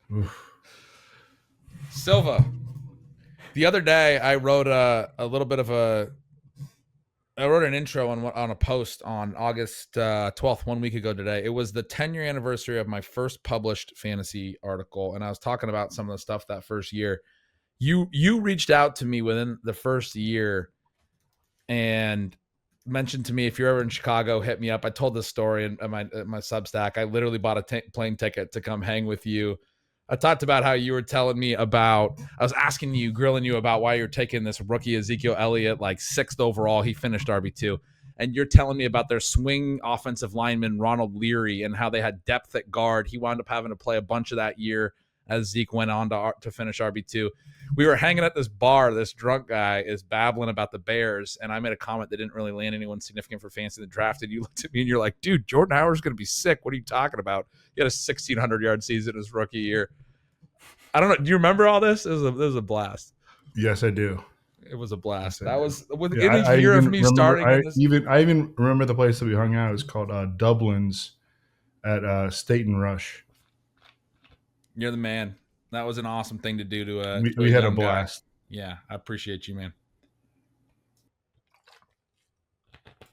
gracious. Silva. The other day, I wrote a little bit of I wrote an intro on a post on August 12th, 1 week ago today. It was the 10-year anniversary of my first published fantasy article, and I was talking about some of the stuff that first year. You reached out to me within the first year and mentioned to me, if you're ever in Chicago, hit me up. I told this story in my Substack. I literally bought a plane ticket to come hang with you. I talked about how you were telling me about, I was asking you, grilling you about why you're taking this rookie Ezekiel Elliott, like 6th overall. He finished RB2. And you're telling me about their swing offensive lineman, Ronald Leary, and how they had depth at guard. He wound up having to play a bunch of that year as Zeke went on to finish RB2. We were hanging at this bar. This drunk guy is babbling about the Bears, and I made a comment that didn't really land anyone significant for fantasy in the draft. And you looked at me and you're like, dude, Jordan Howard's going to be sick. What are you talking about? He had a 1,600-yard season his rookie year. I don't know. Do you remember all this? It was a blast. Yes, I do. It was a blast. Yes, that was within a year of me starting. I even remember the place that we hung out. It was called Dublin's at State and Rush. You're the man. That was an awesome thing to do to we had a blast. Guy. Yeah, I appreciate you, man.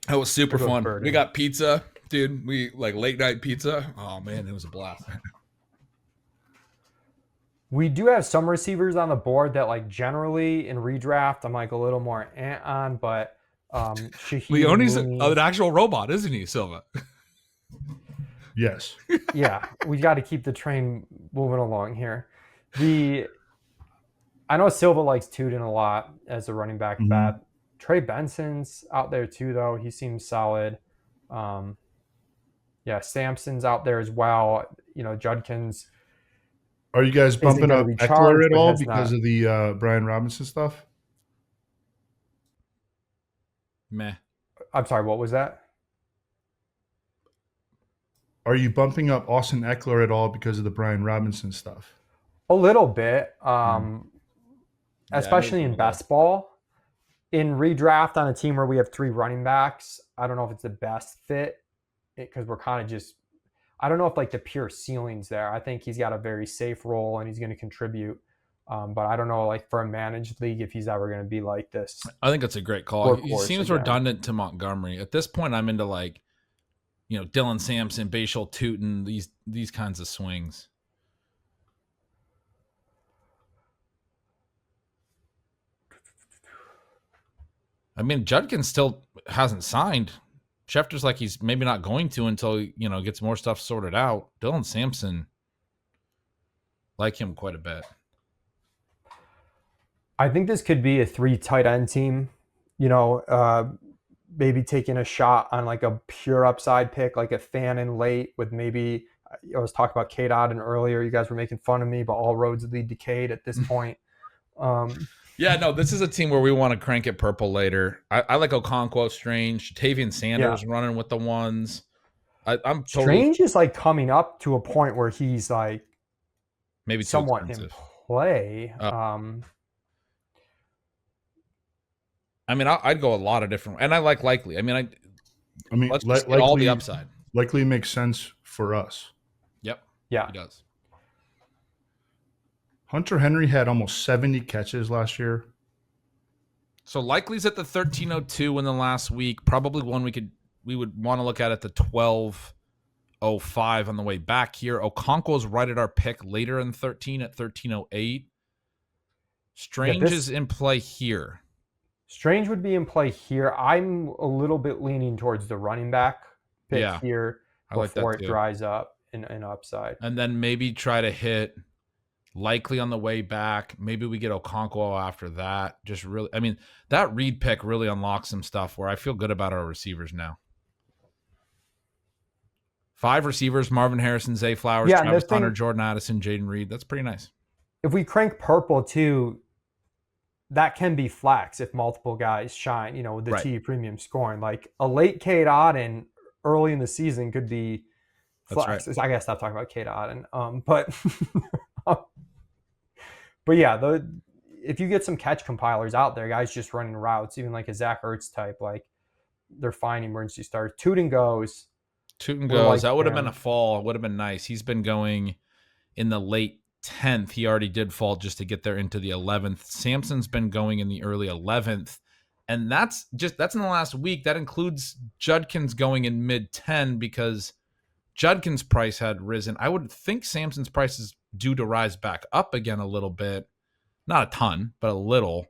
That was super fun. We got pizza, dude. We like late night pizza. Oh man, it was a blast. We do have some receivers on the board that, like, generally in redraft, I'm like a little more on, but Leone's an actual robot, isn't he, Silva? Yes. Yeah, we got to keep the train moving along here. I know Silva likes Tootin a lot as a running back Mhm. bet. Trey Benson's out there too, though. He seems solid. Um, yeah, Sampson's out there as well. Judkins Are you guys isn't bumping going to up be Eckler charged, at but all has because not. of the Brian Robinson stuff? Meh. I'm sorry, what was that? Are you bumping up Austin Eckler at all because of the Brian Robinson stuff? A little bit, Yeah, I know especially in people that. best ball. In redraft on a team where we have 3 running backs, I don't know if it's the best fit because we're kind of just. I don't know if like the pure ceiling's there. I think he's got a very safe role and he's going to contribute. But I don't know, like for a managed league, if he's ever going to be like this. I think that's a great call. He Workhorse seems again. redundant to Montgomery. At this point, I'm into like, Dylan Sampson, Bashal Tootin, these kinds of swings. I mean, Judkins still hasn't signed. Schefter's like he's maybe not going to until gets more stuff sorted out. Dylan Sampson, like him quite a bit. I think this could be a 3 tight end team. Maybe taking a shot on like a pure upside pick, like a Fannin late with maybe. I was talking about Cade Otton earlier. You guys were making fun of me, but all roads lead to Cade at this point. Yeah, no, this is a team where we want to crank it purple later. I like Okonkwo, Strange, Tavian Sanders running with the ones. I'm totally Strange is like coming up to a point where he's like maybe too somewhat expensive. in play. I mean, I'd go a lot of different, and I like Likely. I mean, let's just get all the upside. Likely makes sense for us. Yep. Yeah, he does. Hunter Henry had almost 70 catches last year. So Likely's at the 1302 in the last week. Probably one we would want to look at the 1205 on the way back here. Okonkwo's right at our pick later in 13 at 1308. Strange is in play here. Strange would be in play here. I'm a little bit leaning towards the running back pick here before it dries up in upside. And then maybe try to hit Likely on the way back. Maybe we get Okonkwo after that. Just really, I mean, that Reed pick really unlocks some stuff where I feel good about our receivers now. 5 receivers: Marvin Harrison, Zay Flowers, Travis Hunter, Jordan Addison, Jaden Reed. That's pretty nice. If we crank purple too, that can be flex if multiple guys shine, with the T premium scoring. Like a late Cade Otton early in the season could be flex. Right. I gotta stop talking about Cade Otton. But yeah, if you get some catch compilers out there, guys just running routes, even like a Zach Ertz type, like they're fine emergency starters. Tootin goes. That would have been a fall. It would have been nice. He's been going in the late 10th. He already did fall just to get there into the 11th. Sampson's been going in the early 11th. And that's in the last week. That includes Judkins going in mid 10 because Judkins' price had risen. I would think Sampson's price is due to rise back up again a little bit. Not a ton, but a little.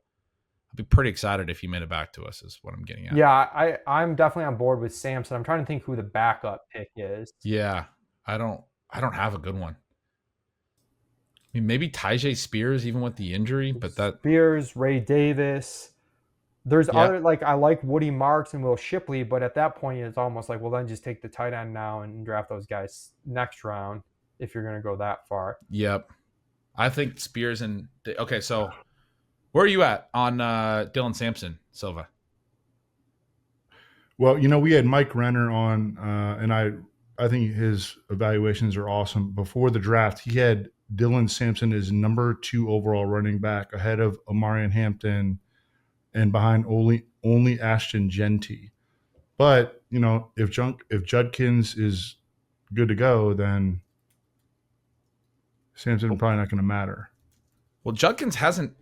I'd be pretty excited if he made it back to us, is what I'm getting at. Yeah, I'm definitely on board with Sampson. I'm trying to think who the backup pick is. Yeah, I don't have a good one. I mean, maybe Tyjae Spears, even with the injury, but that Spears, Ray Davis. There's other, like, I like Woody Marks and Will Shipley, but at that point, it's almost like, well, then just take the tight end now and draft those guys next round if you're going to go that far. Yep. I think Spears and okay, so where are you at on Dylan Sampson, Silva? Well, we had Mike Renner on, and I think his evaluations are awesome. Before the draft, he had Dylan Sampson as number 2 overall running back, ahead of Amarian Hampton and behind only Ashton Genty. But if Judkins is good to go, then Sampson probably not going to matter. Well, Judkins hasn't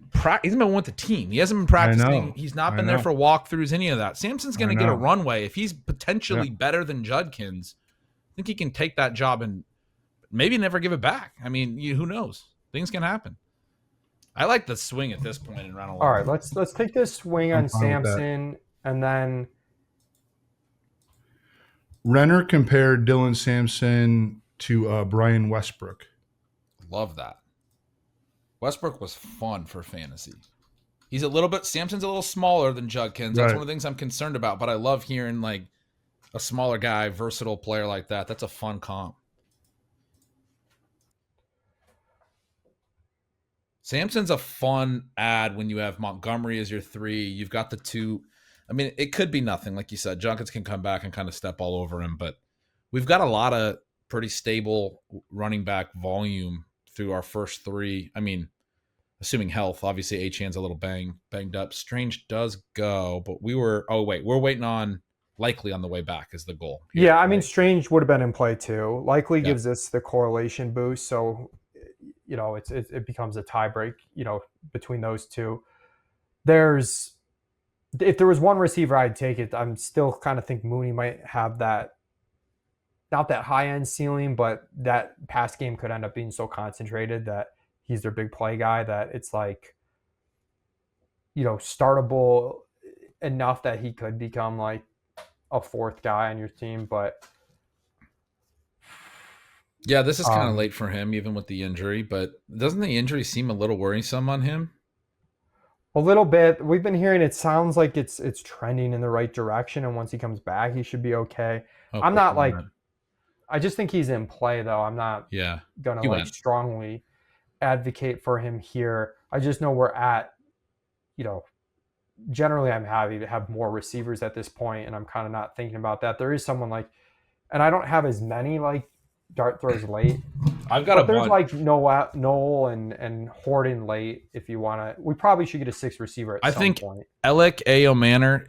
he's been with the team. He hasn't been practicing. He's not been there for walkthroughs, any of that. Sampson's going to get a runway. If he's potentially better than Judkins, I think he can take that job and maybe never give it back. I mean, who knows? Things can happen. I like the swing at this point in round 11. All right, let's take this swing on Sampson, and then Renner compared Dylan Sampson to Brian Westbrook. Love that. Westbrook was fun for fantasy. Samson's a little smaller than Judkins. That's Right. one of the things I'm concerned about, but I love hearing like a smaller guy, versatile player like that. That's a fun comp. Sampson's a fun ad when you have Montgomery as your 3. You've got the 2. I mean, it could be nothing. Like you said, Judkins can come back and kind of step all over him, but we've got a lot of pretty stable running back volume through our first 3. I mean, assuming health, obviously Achane's a little banged up. Strange does go, but we're waiting on Likely on the way back is the goal. Here, yeah, I mean, Strange would have been in play too. Likely gives us the correlation boost, so it becomes a tie break, between those two. If there was one receiver, I'd take it. I'm still kind of think Mooney might have that, not that high end ceiling, but that pass game could end up being so concentrated that he's their big play guy that it's like, startable enough that he could become like a 4th guy on your team. But yeah, this is kind of late for him, even with the injury. But doesn't the injury seem a little worrisome on him? A little bit. We've been hearing it sounds like it's trending in the right direction, and once he comes back, he should be okay. I'm not like, I just think he's in play though. I'm not gonna strongly advocate for him here. I just know we're at, generally I'm happy to have more receivers at this point, and I'm kind of not thinking about that. There is someone like, and I don't have as many like dart throws late. I've got there's like Noel and Horton late if you want to. We probably should get a 6th receiver at some point. Alec A.O. Manor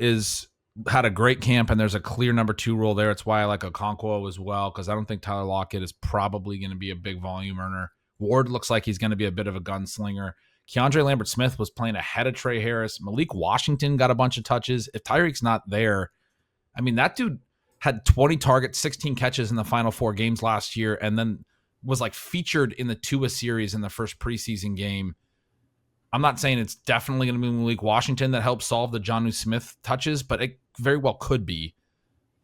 had a great camp, and there's a clear number 2 role there. It's why I like Okonkwo as well, because I don't think Tyler Lockett is probably going to be a big volume earner. Ward looks like he's going to be a bit of a gunslinger. Keandre Lambert-Smith was playing ahead of Trey Harris. Malik Washington got a bunch of touches. If Tyreek's not there, I mean, that dude had 20 targets, 16 catches in the final 4 games last year, and then was like featured in the Tua series in the first preseason game. I'm not saying it's definitely going to be Malik Washington that helps solve the Jonnu Smith touches, but it very well could be.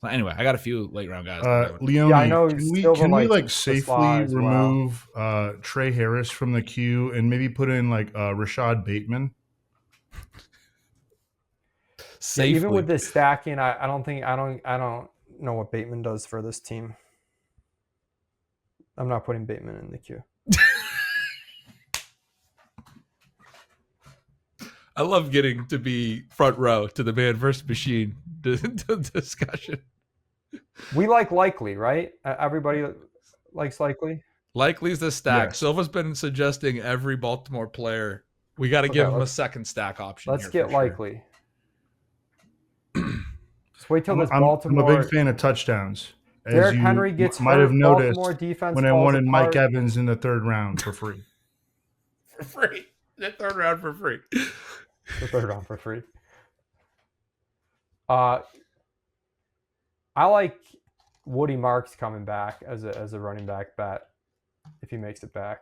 So anyway, I got a few late round guys. Leone, I know can we like safely remove Trey Harris from the queue and maybe put in like Rashad Bateman? Safely. Even with this stacking, I don't know what Bateman does for this team. I'm not putting Bateman in the queue. I love getting to be front row to the man versus machine discussion. We like Likely, right? Everybody likes Likely. Likely's the stack. Yes. Silva's been suggesting every Baltimore player. We got to give him a second stack option. Let's get Likely. Just wait till this Baltimore. I'm a big fan of touchdowns. Derrick Henry gets might have noticed defense when I wanted Mike Evans in the 3rd round for free. For free. The 3rd round for free. The 3rd round for free. I like Woody Marks coming back as a running back bet if he makes it back.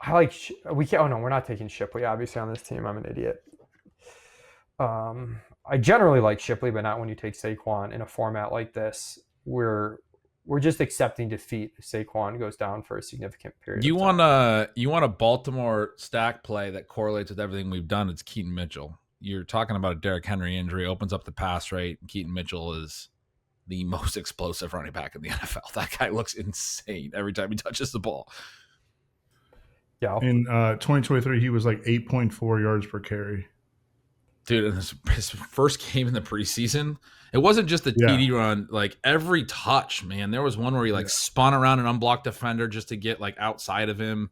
I like we're not taking Shipley obviously on this team. I'm an idiot. I generally like Shipley, but not when you take Saquon in a format like this. We're just accepting defeat if Saquon goes down for a significant period. You want a Baltimore stack play that correlates with everything we've done. It's Keaton Mitchell. You're talking about a Derrick Henry injury, opens up the pass rate. Keaton Mitchell is the most explosive running back in the NFL. That guy looks insane every time he touches the ball. Yeah. In 2023, he was like 8.4 yards per carry. Dude, in his first game in the preseason, it wasn't just the TD run. Like every touch, man. There was one where he spun around an unblocked defender just to get like outside of him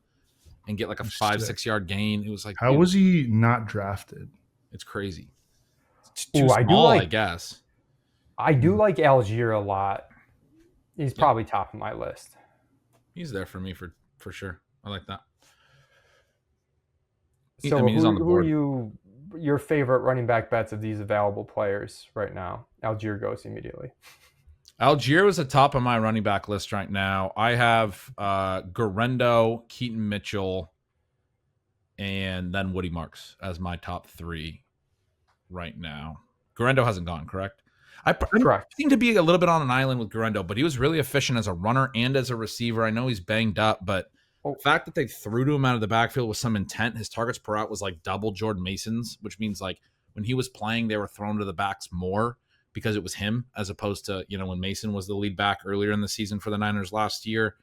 and get like a 5-6 yard gain. It was like, how was he not drafted? It's crazy. It's too small, I guess. I do like Algier a lot. He's probably top of my list. He's there for me for sure. I like that. So he's on the board. Who are your favorite running back bets of these available players right now? Algier goes immediately. Algier is the top of my running back list right now. I have Garendo, Keaton Mitchell, and then Woody Marks as my top 3 right now. Garendo hasn't gone, correct? I Correct. seem to be a little bit on an island with Guerrero, but he was really efficient as a runner and as a receiver. I know he's banged up, but Oh. the fact that they threw to him out of the backfield with some intent, his targets per out was like double Jordan Mason's, which means like when he was playing, they were thrown to the backs more because it was him, as opposed to, when Mason was the lead back earlier in the season for the Niners last year.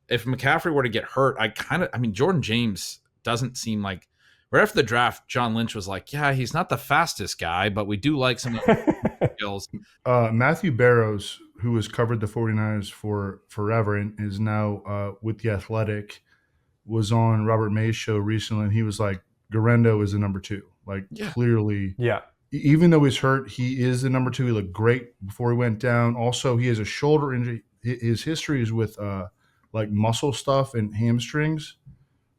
If McCaffrey were to get hurt, Jordan James doesn't seem like, right after the draft, John Lynch was like, yeah, he's not the fastest guy, but we do like some of the skills. Matthew Barrows, who has covered the 49ers for forever and is now with The Athletic, was on Robert May's show recently, and he was like, Guerrero is the number 2. Like, clearly. Yeah. Even though he's hurt, he is the number 2. He looked great before he went down. Also, he has a shoulder injury. His history is with like muscle stuff and hamstrings.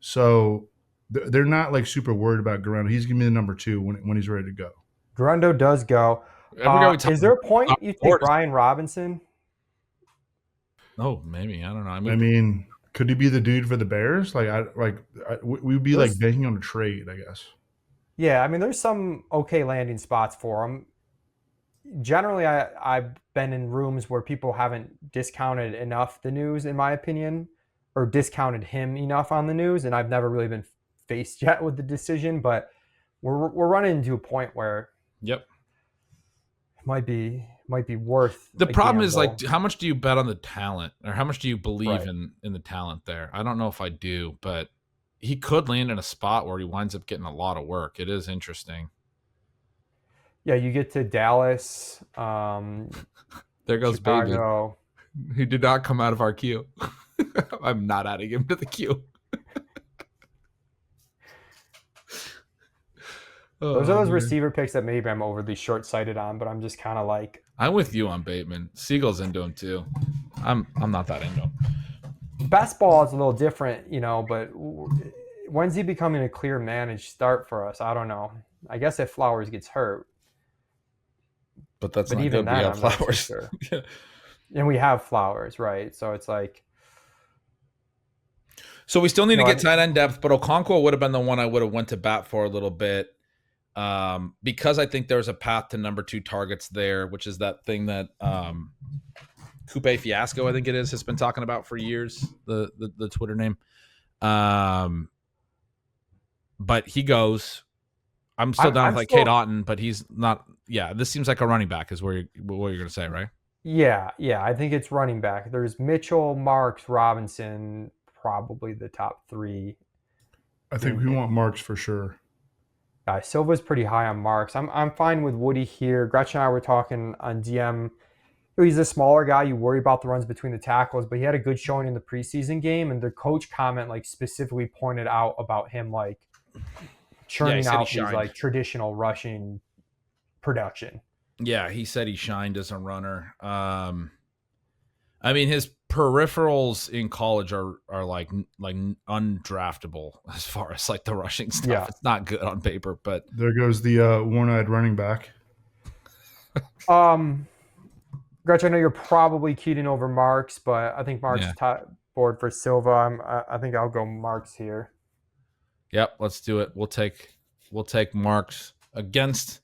So they're not like super worried about Guerrero. He's going to be the number 2 when he's ready to go. Guerrero does go. Is there a point you take Brian Robinson? Oh, maybe. I don't know. I mean, could he be the dude for the Bears? We'd be like banking on a trade, I guess. Yeah, I mean, there's some okay landing spots for him. Generally, I've been in rooms where people haven't discounted enough the news, in my opinion, or discounted him enough on the news, and I've never really been faced yet with the decision. But we're running into a point where it might be worth. The problem is, like, how much do you bet on the talent, or how much do you believe in the talent there? I don't know if I do, but he could land in a spot where he winds up getting a lot of work. It is interesting. Yeah, you get to Dallas. There goes Chicago. Baby. He did not come out of our queue. I'm not adding him to the queue. Those are those receiver picks that maybe I'm overly short-sighted on, but I'm just kind of like. I'm with you on Bateman. Siegel's into him too. I'm not that into him. Best ball is a little different, but when's he becoming a clear managed start for us? I don't know. I guess if Flowers gets hurt. But that's not even good. We have Flowers. Sure. Yeah. And we have Flowers, right? So it's like. So we still need to get tight end depth, but Okonkwo would have been the one I would have went to bat for a little bit. Because I think there's a path to number 2 targets there, which is that thing that Coupe Fiasco, I think it is, has been talking about for years, the Twitter name. But he goes. I'm still down with like Kate Otten, but he's not. Yeah, this seems like a running back is what you're going to say, right? Yeah, I think it's running back. There's Mitchell, Marks, Robinson, probably the top 3. I think we want Marks for sure. Silva's pretty high on Marks. I'm fine with Woody here. Gretch and I were talking on DM. He's a smaller guy. You worry about the runs between the tackles, but he had a good showing in the preseason game, and the coach comment like specifically pointed out about him like churning out these like traditional rushing production. Yeah, he said he shined as a runner. I mean, his peripherals in college are like undraftable as far as like the rushing stuff. Yeah. It's not good on paper, but there goes the one-eyed running back. Gretch, I know you're probably keyed in over Marks, but I think Marks top board for Silva. I think I'll go Marks here. Yep, let's do it. We'll take Marks against.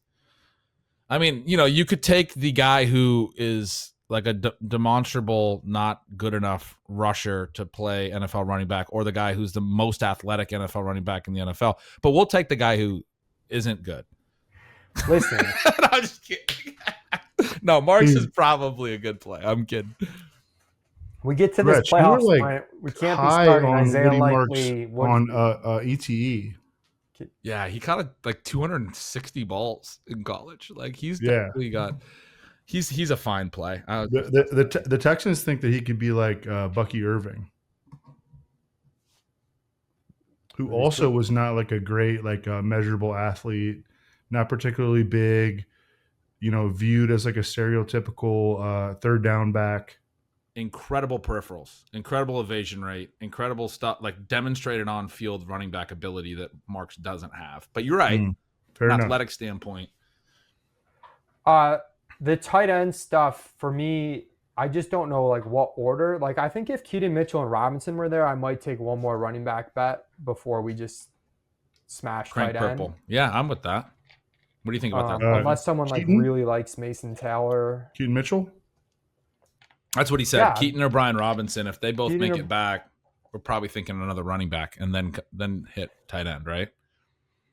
I mean, you could take the guy who is like a demonstrable not good enough rusher to play NFL running back, or the guy who's the most athletic NFL running back in the NFL. But we'll take the guy who isn't good. Listen. No, I'm just kidding. No, Marks is probably a good play. I'm kidding. We get to this playoff point. We can't be starting Isaiah Likely on ETE. Yeah, he caught like 260 balls in college. Like he's definitely got. He's a fine play. The Texans think that he could be like Bucky Irving, who also was not like a great measurable athlete, not particularly big, viewed as like a stereotypical third down back. Incredible peripherals, incredible evasion rate, incredible stuff, like demonstrated on field running back ability that Marks doesn't have. But you're right, from an athletic standpoint. The tight end stuff for me, I just don't know like what order. Like I think if Keaton Mitchell and Robinson were there, I might take one more running back bet before we just smash tight end. Purple. Yeah, I'm with that. What do you think about that? Unless someone like Keaton? really likes Mason Taylor. Keaton Mitchell? That's what he said. Yeah. Keaton or Brian Robinson. If they both Keaton make or- it back, we're probably thinking another running back and then hit tight end, right?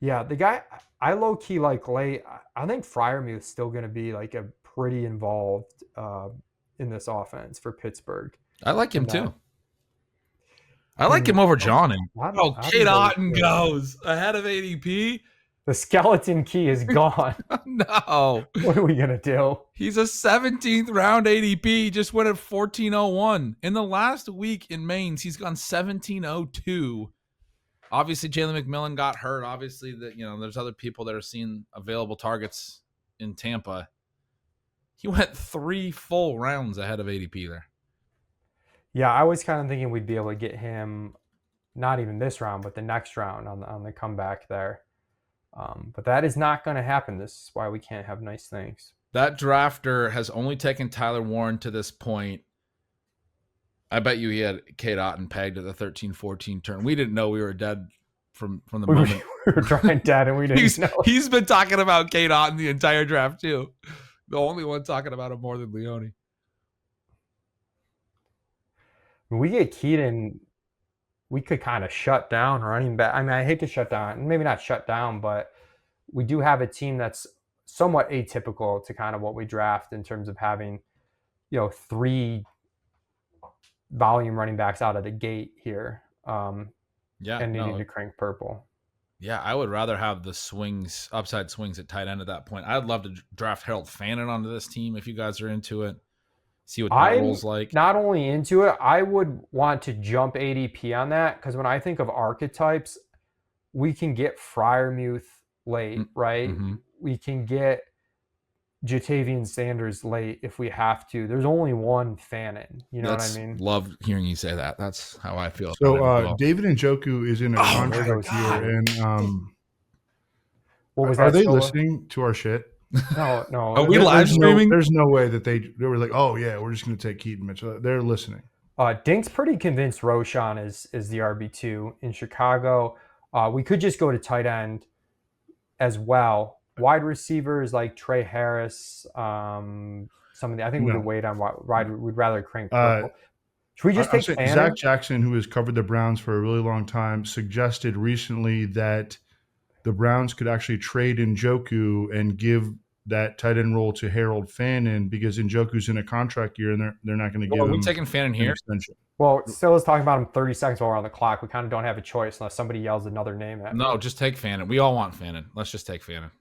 Yeah, the guy I low key like late. I think Freiermuth's still going to be like a pretty involved in this offense for Pittsburgh. I like him And, too. I like him over Johnny. I'm Cade very Otton good. goes ahead of ADP. The skeleton key is gone. No, What are we going to do? he's a 17th round ADP. He just went at 1401. In the last week in Mainz, he's gone 1702. Obviously, Jalen McMillan got hurt. Obviously, there's other people that are seeing available targets in Tampa. He went 3 full rounds ahead of ADP there. Yeah, I was kind of thinking we'd be able to get him, not even this round, but the next round on the comeback there. But that is not going to happen. This is why we can't have nice things. That drafter has only taken Tyler Warren to this point. I bet you he had Cade Otton pegged at the 13-14 turn. We didn't know we were dead from the moment. We were trying dead and we didn't know. He's been talking about Cade Otton the entire draft too. The only one talking about him more than Leone. When we get Keaton, we could kind of shut down running back. I mean, I hate to shut down, maybe not shut down, but we do have a team that's somewhat atypical to kind of what we draft in terms of having, 3 volume running backs out of the gate here. And needing to crank purple. Yeah, I would rather have the upside swings at tight end at that point. I'd love to draft Harold Fannin onto this team if you guys are into it. See what that role's like. Not only into it, I would want to jump ADP on that because when I think of archetypes, we can get Freiermuth late, right? Mm-hmm. We can get Jatavian Sanders late if we have to. There's only one Fannin. You know what I mean? Love hearing you say that. That's how I feel. So David Njoku is in a contract here, and what was are that, they Silva? listening to our shit? No. Are we live streaming? There's no way that they were like, oh yeah, we're just going to take Keaton Mitchell. They're listening. Dink's pretty convinced Roshan is the RB2 in Chicago. We could just go to tight end as well. Wide receivers like Trey Harris. I think we would wait on wide. We'd rather crank purple. Should we just take Fannin? Zach Jackson, who has covered the Browns for a really long time, suggested recently that the Browns could actually trade Njoku and give that tight end role to Harold Fannin because Njoku's in a contract year and they're not going to give him. Are we taking Fannin here? Extension. Well, Still is talking about him 30 seconds while we're on the clock. We kind of don't have a choice unless somebody yells another name at me. No, just take Fannin. We all want Fannin. Let's just take Fannin.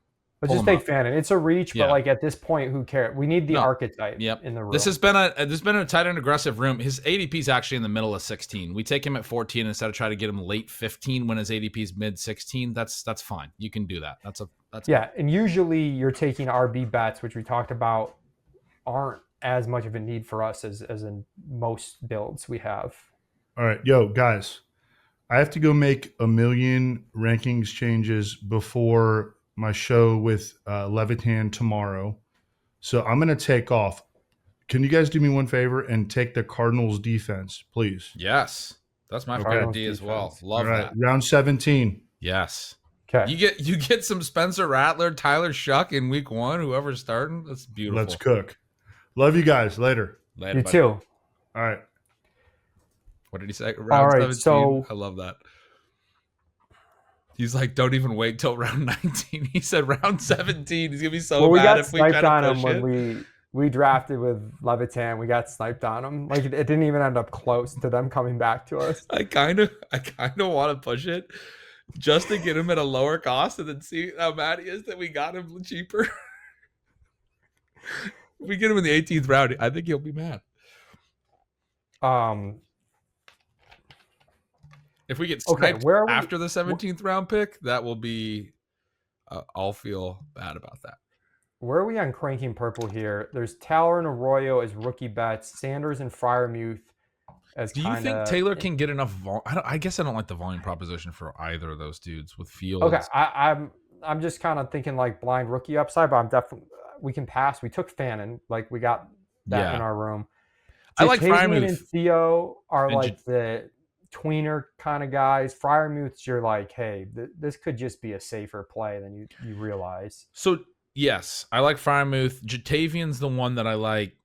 Let's just take Fannin. It's a reach, but like at this point, who cares? We need the archetype in the room. This has been a tight end aggressive room. His ADP is actually in the middle of 16. We take him at 14 instead of trying to get him late 15 when his ADP is mid 16. That's fine. You can do that. That's fine. And usually you're taking RB bets, which we talked about, aren't as much of a need for us as in most builds we have. All right, guys, I have to go make a million rankings changes before my show with Levitan tomorrow. So I'm going to take off. Can you guys do me one favor and take the Cardinals defense, please? Yes. That's my favorite D as well. Love that. Round 17. Yes. Okay. You get some Spencer Rattler, Tyler Shuck in week 1, whoever's starting. That's beautiful. Let's cook. Love you guys. Later. You buddy. too. All right. What did he say? All right, 17? so I love that. He's like, don't even wait till round 19. He said round 17. He's gonna be so mad if we kind sniped on of him push it. when we drafted with Levitan. We got sniped on him. Like it didn't even end up close to them coming back to us. I kind of want to push it just to get him at a lower cost and then see how mad he is that we got him cheaper. If we get him in the 18th round, I think he'll be mad. If we get sniped after the 17th round pick, that will be. I'll feel bad about that. Where are we on cranking purple here? There's Taylor and Arroyo as rookie bets. Sanders and Freiermuth as. Do you think Taylor can get enough volume? I guess I don't like the volume proposition for either of those dudes with Fields. Okay, I'm just kind of thinking like blind rookie upside, but I'm definitely we can pass. We took Fannin, like we got that in our room. I like Freiermuth Freiermuth and Theo are like the tweener kind of guys. Freiermuth's, you're like, hey, this could just be a safer play than you realize. So yes, I like Freiermuth. Jatavian's the one that I like.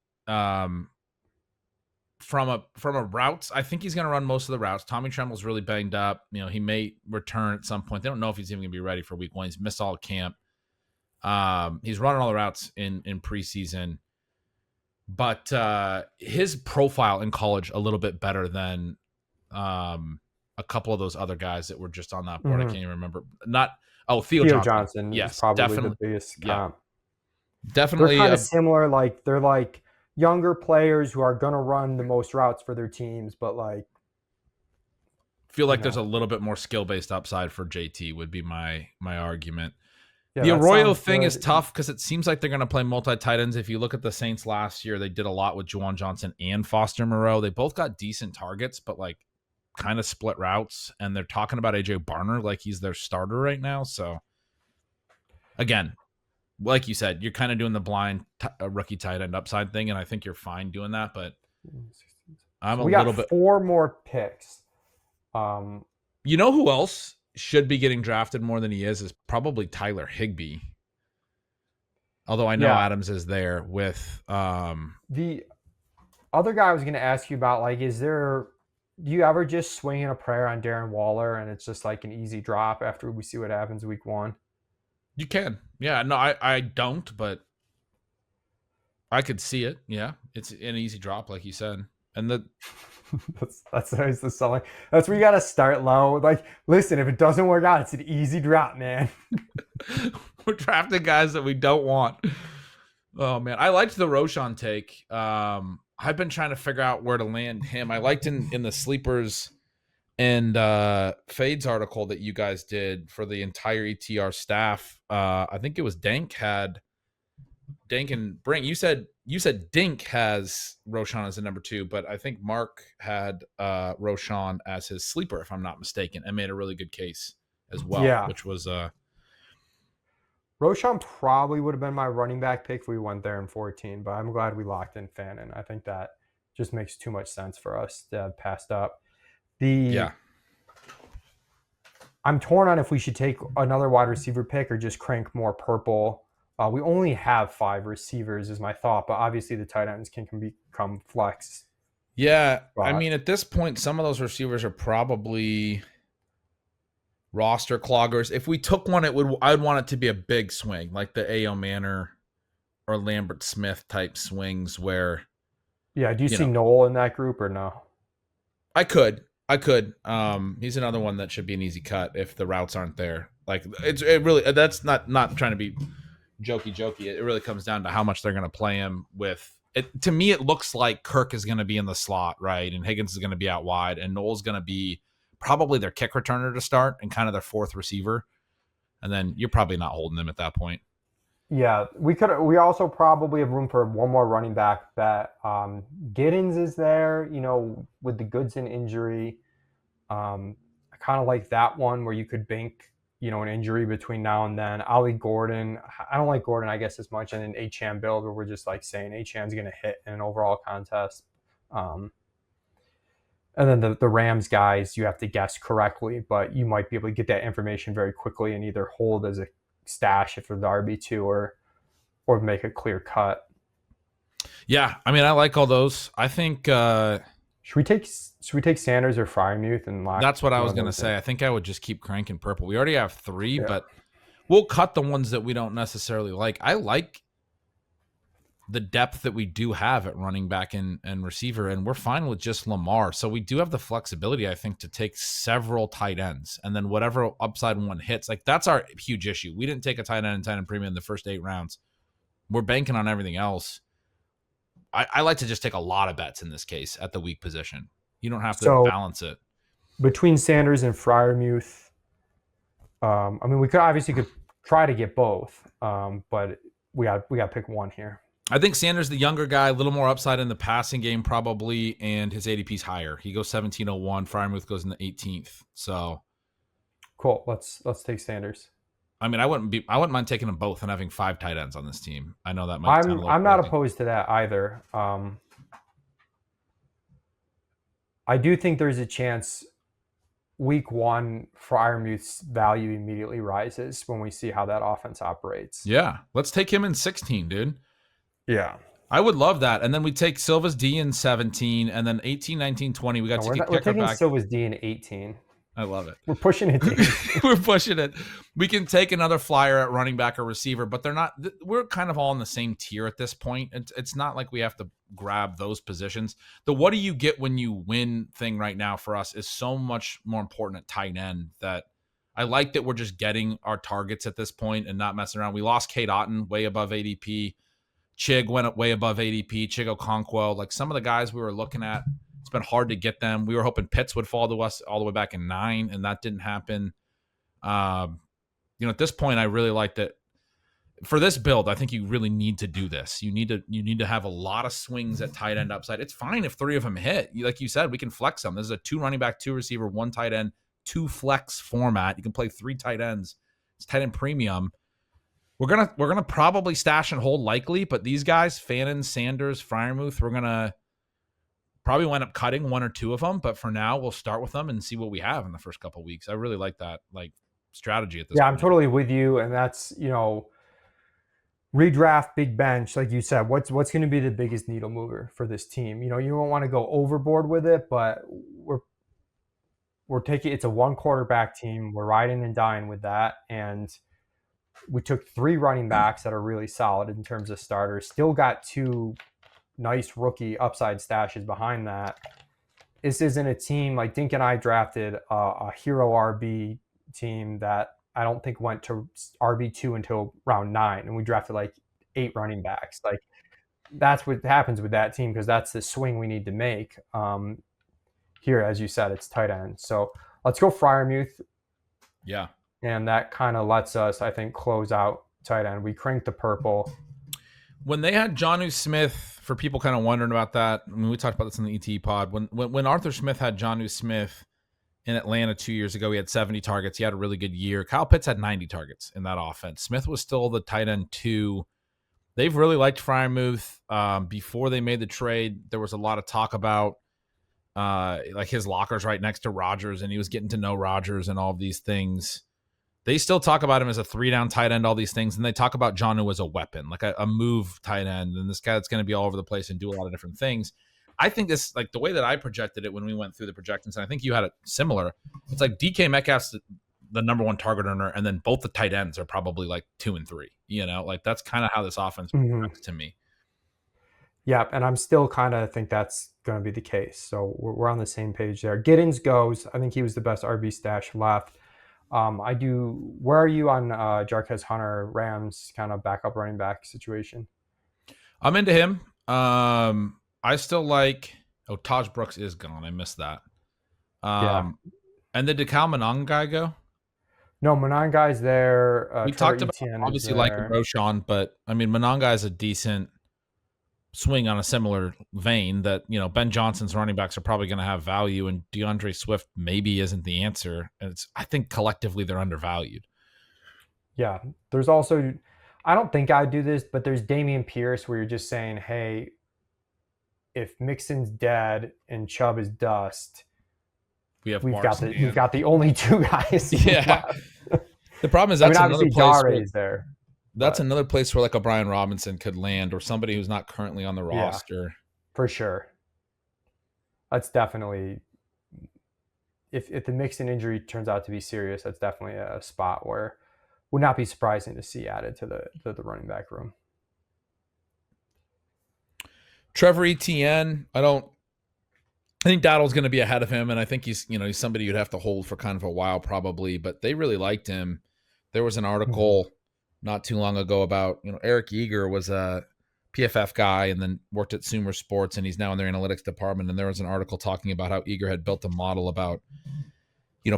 From a routes, I think he's going to run most of the routes. Tommy Tremble's really banged up. He may return at some point. They don't know if he's even going to be ready for week 1. He's missed all camp. He's running all the routes in preseason, but his profile in college a little bit better than a couple of those other guys that were just on that board. I can't even remember. Theo Johnson. Yes, is probably definitely the biggest yeah. comp. Definitely They're kind of similar. Like they're like younger players who are going to run the most routes for their teams, but like feel like there's a little bit more skill-based upside for JT would be my argument. Yeah, the Arroyo thing is tough because it seems like they're going to play multi-tight ends. If you look at the Saints last year, they did a lot with Juwan Johnson and Foster Moreau. They both got decent targets, but like kind of split routes, and they're talking about AJ Barner like he's their starter right now. So again, like you said, you're kind of doing the blind rookie tight end upside thing, and I think you're fine doing that. But we got 4 more picks. You know who else should be getting drafted more than he is probably Tyler Higbee. Although I know Adams is there with the other guy I was going to ask you about. Like, do you ever just swing in a prayer on Darren Waller and it's just like an easy drop after we see what happens week 1? You can. Yeah, no, I don't, but I could see it. Yeah, it's an easy drop, like you said. And that's always the selling. That's where you got to start low. Like, listen, if it doesn't work out, it's an easy drop, man. We're drafting guys that we don't want. Oh, man. I liked the Roschon take. I've been trying to figure out where to land him. I liked in the sleepers and fades article that you guys did for the entire ETR staff. I think it was Dank and Brink. You said Dink has Roschon as a number 2, but I think Mark had Roschon as his sleeper, if I'm not mistaken, and made a really good case as well. Yeah. Which was Roschon probably would have been my running back pick if we went there in 14, but I'm glad we locked in Fannin. I think that just makes too much sense for us to have passed up. I'm torn on if we should take another wide receiver pick or just crank more purple. We only have 5 receivers is my thought, but obviously the tight ends can become flex. Yeah, I mean, at this point, some of those receivers are probably roster cloggers. If we took one, I'd want it to be a big swing, like the A.O. Manor or Lambert Smith type swings where... Yeah, do you see Noel in that group or no? I could. He's another one that should be an easy cut if the routes aren't there. Like, it really... That's not trying to be... jokey. It really comes down to how much they're going to play him with. To me, it looks like Kirk is going to be in the slot, right? And Higgins is going to be out wide, and Noel's going to be probably their kick returner to start and kind of their 4th receiver. And then you're probably not holding them at that point. Yeah, we also probably have room for one more running back that Giddens is there, with the Goodson injury. I kind of like that one where you could bank an injury between now and then. Ollie Gordon. I don't like Gordon, I guess, as much. And an Achane build where we're just like saying Achane's going to hit in an overall contest. And then the Rams guys, you have to guess correctly, but you might be able to get that information very quickly and either hold as a stash if they're the RB2 or make a clear cut. Yeah, I mean, I like all those. I think... Should we take Sanders or Freiermuth and lock? That's what I was going to say. I think I would just keep cranking purple. We already have 3, but we'll cut the ones that we don't necessarily like. I like the depth that we do have at running back and receiver, and we're fine with just Lamar. So we do have the flexibility, I think, to take several tight ends, and then whatever upside one hits. Like, that's our huge issue. We didn't take a tight end and tight end premium in the first 8 rounds. We're banking on everything else. I like to just take a lot of bets in this case at the weak position. You don't have to balance it. Between Sanders and Freiermuth, I mean, we could try to get both, but we got to pick one here. I think Sanders, the younger guy, a little more upside in the passing game probably, and his ADP's higher. He goes 1701. Freiermuth goes in the 18th. So cool. Let's take Sanders. I mean, I wouldn't mind taking them both and having 5 tight ends on this team. I know that might sound a little I'm not opposed to that either. I do think there's a chance week one, Freiermuth's value immediately rises when we see how that offense operates. Yeah. Let's take him in 16, dude. Yeah. I would love that. And then we take Silva's D in 17, and then 18, 19, 20. We got to We're taking Silva's D in 18. I love it. We're pushing it to 18. We're pushing it. We can take another flyer at running back or receiver, but they're not. We're kind of all in the same tier at this point. It's not like we have to grab those positions. The what do you get when you win thing right now for us is so much more important at tight end that I like that we're just getting our targets at this point and not messing around. We lost Kate Otten way above ADP. Chig went up way above ADP. Chig Okonkwo, like some of the guys we were looking at, it's been hard to get them. We were hoping Pitts would fall to us all the way back in 9, and that didn't happen. At this point, I really like that. For this build, I think you really need to do this. You need to have a lot of swings at tight end upside. It's fine if 3 of them hit. Like you said, we can flex them. This is a 2 running back, 2 receiver, 1 tight end, 2 flex format. You can play 3 tight ends. It's tight end premium. We're gonna probably stash and hold likely, but these guys, Fannin, Sanders, Freiermuth, we're gonna probably wind up cutting 1 or 2 of them. But for now, we'll start with them and see what we have in the first couple of weeks. I really like that strategy at this point. I'm totally with you, and that's redraft, big bench, like you said. What's going to be the biggest needle mover for this team? You don't want to go overboard with it, but we're taking it's a 1 quarterback team. We're riding and dying with that, and we took 3 running backs that are really solid in terms of starters. Still got 2 nice rookie upside stashes behind that. This isn't a team like Dink and I drafted a hero RB team that I don't think went to RB2 until round 9, and we drafted like 8 running backs. Like that's what happens with that team because that's the swing we need to make. Here, as you said, it's tight end. So let's go Freiermuth. Yeah. And that kind of lets us, I think, close out tight end. We cranked the purple. When they had Jonnu Smith, for people kind of wondering about that, I mean, we talked about this in the ET pod. When Arthur Smith had Jonnu Smith in Atlanta 2 years ago, he had 70 targets. He had a really good year. Kyle Pitts had 90 targets in that offense. Smith was still the tight end 2. They've really liked Freiermuth. Before they made the trade, there was a lot of talk about like his lockers right next to Rodgers, and he was getting to know Rodgers and all of these things. They still talk about him as a 3-down tight end, all these things, and they talk about Jonnu as a weapon, like a move tight end, and this guy that's going to be all over the place and do a lot of different things. I think this, like the way that I projected it when we went through the projections, and I think you had it similar, it's like DK Metcalf's the number 1 target earner, and then both the tight ends are probably like 2 and 3. Like that's kind of how this offense works to me. Yeah, and I'm still kind of think that's going to be the case. So we're on the same page there. Giddens goes. I think he was the best RB stash left. Where are you on Jarquez Hunter, Rams kind of backup running back situation? I'm into him. I still like. Taj Brooks is gone. I missed that. And did Cal Monong guy go? No, Monong guy's there. We talked about obviously like Roshan, but I mean Monong guy's a decent swing on a similar vein that, Ben Johnson's running backs are probably going to have value, and DeAndre Swift maybe isn't the answer. And I think collectively they're undervalued. Yeah. There's also, I don't think I'd do this, but there's Damian Pierce where you're just saying, hey, if Mixon's dead and Chubb is dust, we've got the only 2 guys. Yeah. The problem is that's another place where, there. That's another place where like a Brian Robinson could land, or somebody who's not currently on the roster. Yeah, for sure. That's definitely, if the Mixon injury turns out to be serious, that's definitely a spot where would not be surprising to see added to the running back room. Trevor Etienne, I think Dowdle's going to be ahead of him, and I think he's somebody you'd have to hold for kind of a while probably, but they really liked him. There was an article not too long ago about, Eric Eager was a PFF guy and then worked at Sumer Sports, and he's now in their analytics department. And there was an article talking about how Eager had built a model about,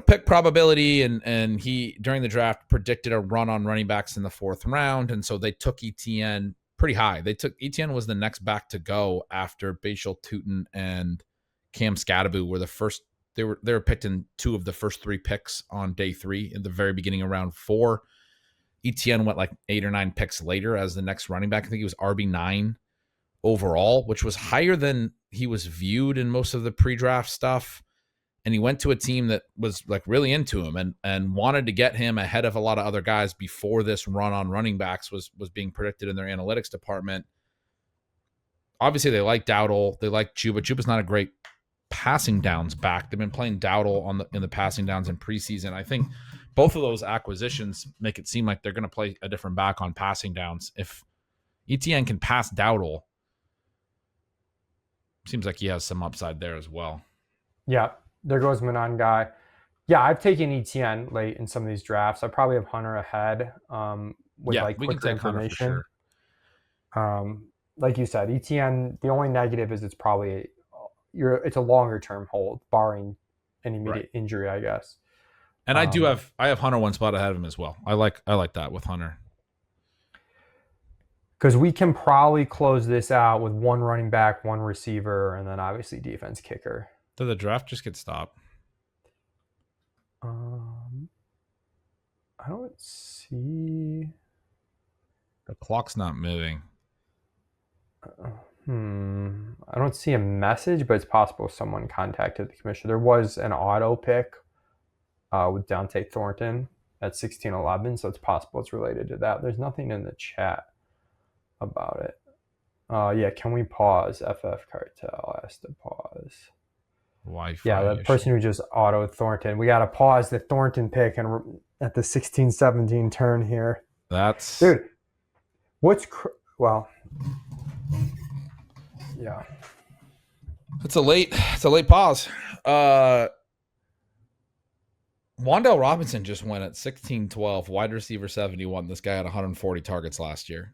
pick probability. And he, during the draft, predicted a run on running backs in the 4th round. And so they took Etienne pretty high. Etienne was the next back to go after Bashal Tutin and Cam Scatterbu were the first. They were picked in 2 of the first 3 picks on day 3 in the very beginning of round 4. Etienne went like 8 or 9 picks later as the next running back. I think he was RB9 overall, which was higher than he was viewed in most of the pre-draft stuff. and he went to a team that was like really into him and wanted to get him ahead of a lot of other guys before this run on running backs was being predicted in their analytics department. Obviously, they like Dowdle. They like Chuba. Chuba's not a great passing downs back. They've been playing Dowdle in the passing downs in preseason. I think both of those acquisitions make it seem like they're going to play a different back on passing downs. If ETN can pass Dowdle, seems like he has some upside there as well. Yeah, there goes Manon guy. Yeah, I've taken ETN late in some of these drafts. I probably have Hunter ahead with Yeah, like we can quick take Hunter for information. sure. Like you said, ETN, the only negative is it's probably it's a longer term hold, barring any immediate injury, I guess. And I have Hunter one spot ahead of him as well. I like that with Hunter. Because we can probably close this out with one running back, one receiver, and then obviously defense kicker. Did the draft just get stopped? I don't see. The clock's not moving. I don't see a message, but it's possible someone contacted the commissioner. There was an auto pick with Dante Thornton at 1611, so it's possible it's related to that. There's nothing in the chat about it. Yeah, can we pause? FF Cartel asked to pause. Wi-Fi Yeah, the person who just auto Thornton. We got to pause the Thornton pick and at the 16-17 turn here. That's dude. Well, yeah. It's a late pause. Wan'Dale Robinson just went at 16-12, wide receiver 71. This guy had 140 targets last year.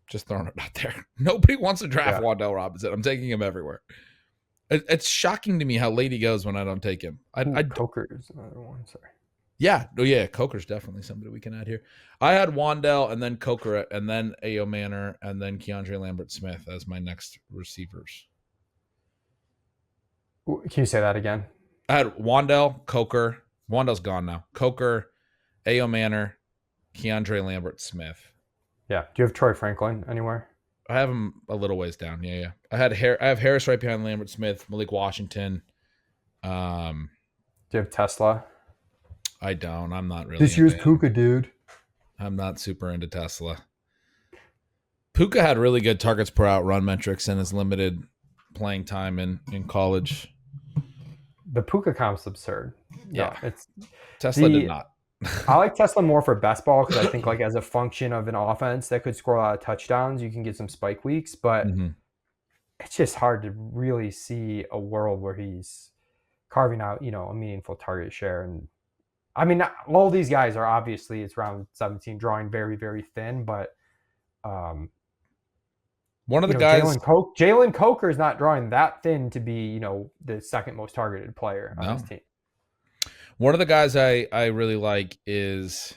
Just throwing it out there. Nobody wants to draft Wan'Dale Robinson. I'm taking him everywhere. It's shocking to me how late he goes when I don't take him. Coker's another one. Sorry. Yeah. Oh, yeah. Coker's definitely somebody we can add here. I had Wan'Dale and then Coker and then A.O. Manor and then Keandre Lambert-Smith as my next receivers. Can you say that again? I had Wan'Dale, Coker. Wan'Dale's gone now. Coker, A.O. Manor, Keandre Lambert-Smith. Yeah. Do you have Troy Franklin anywhere? I have him a little ways down. Yeah. I have Harris right behind Lambert-Smith, Malik Washington. Do you have Tesla? I don't. I'm not really. This year's Puka, dude. I'm not super into Tesla. Puka had really good targets per out run metrics and his limited playing time in college. The Puka comp's absurd. Yeah. No, it's Tesla did not. I like Tesla more for best ball because I think like as a function of an offense that could score a lot of touchdowns, you can get some spike weeks, but it's just hard to really see a world where he's carving out, a meaningful target share. And I mean, all these guys are obviously, it's round 17, drawing very, very thin, but one of the guys, Jalen Coker is not drawing that thin to be, the second most targeted player on this team. One of the guys I really like is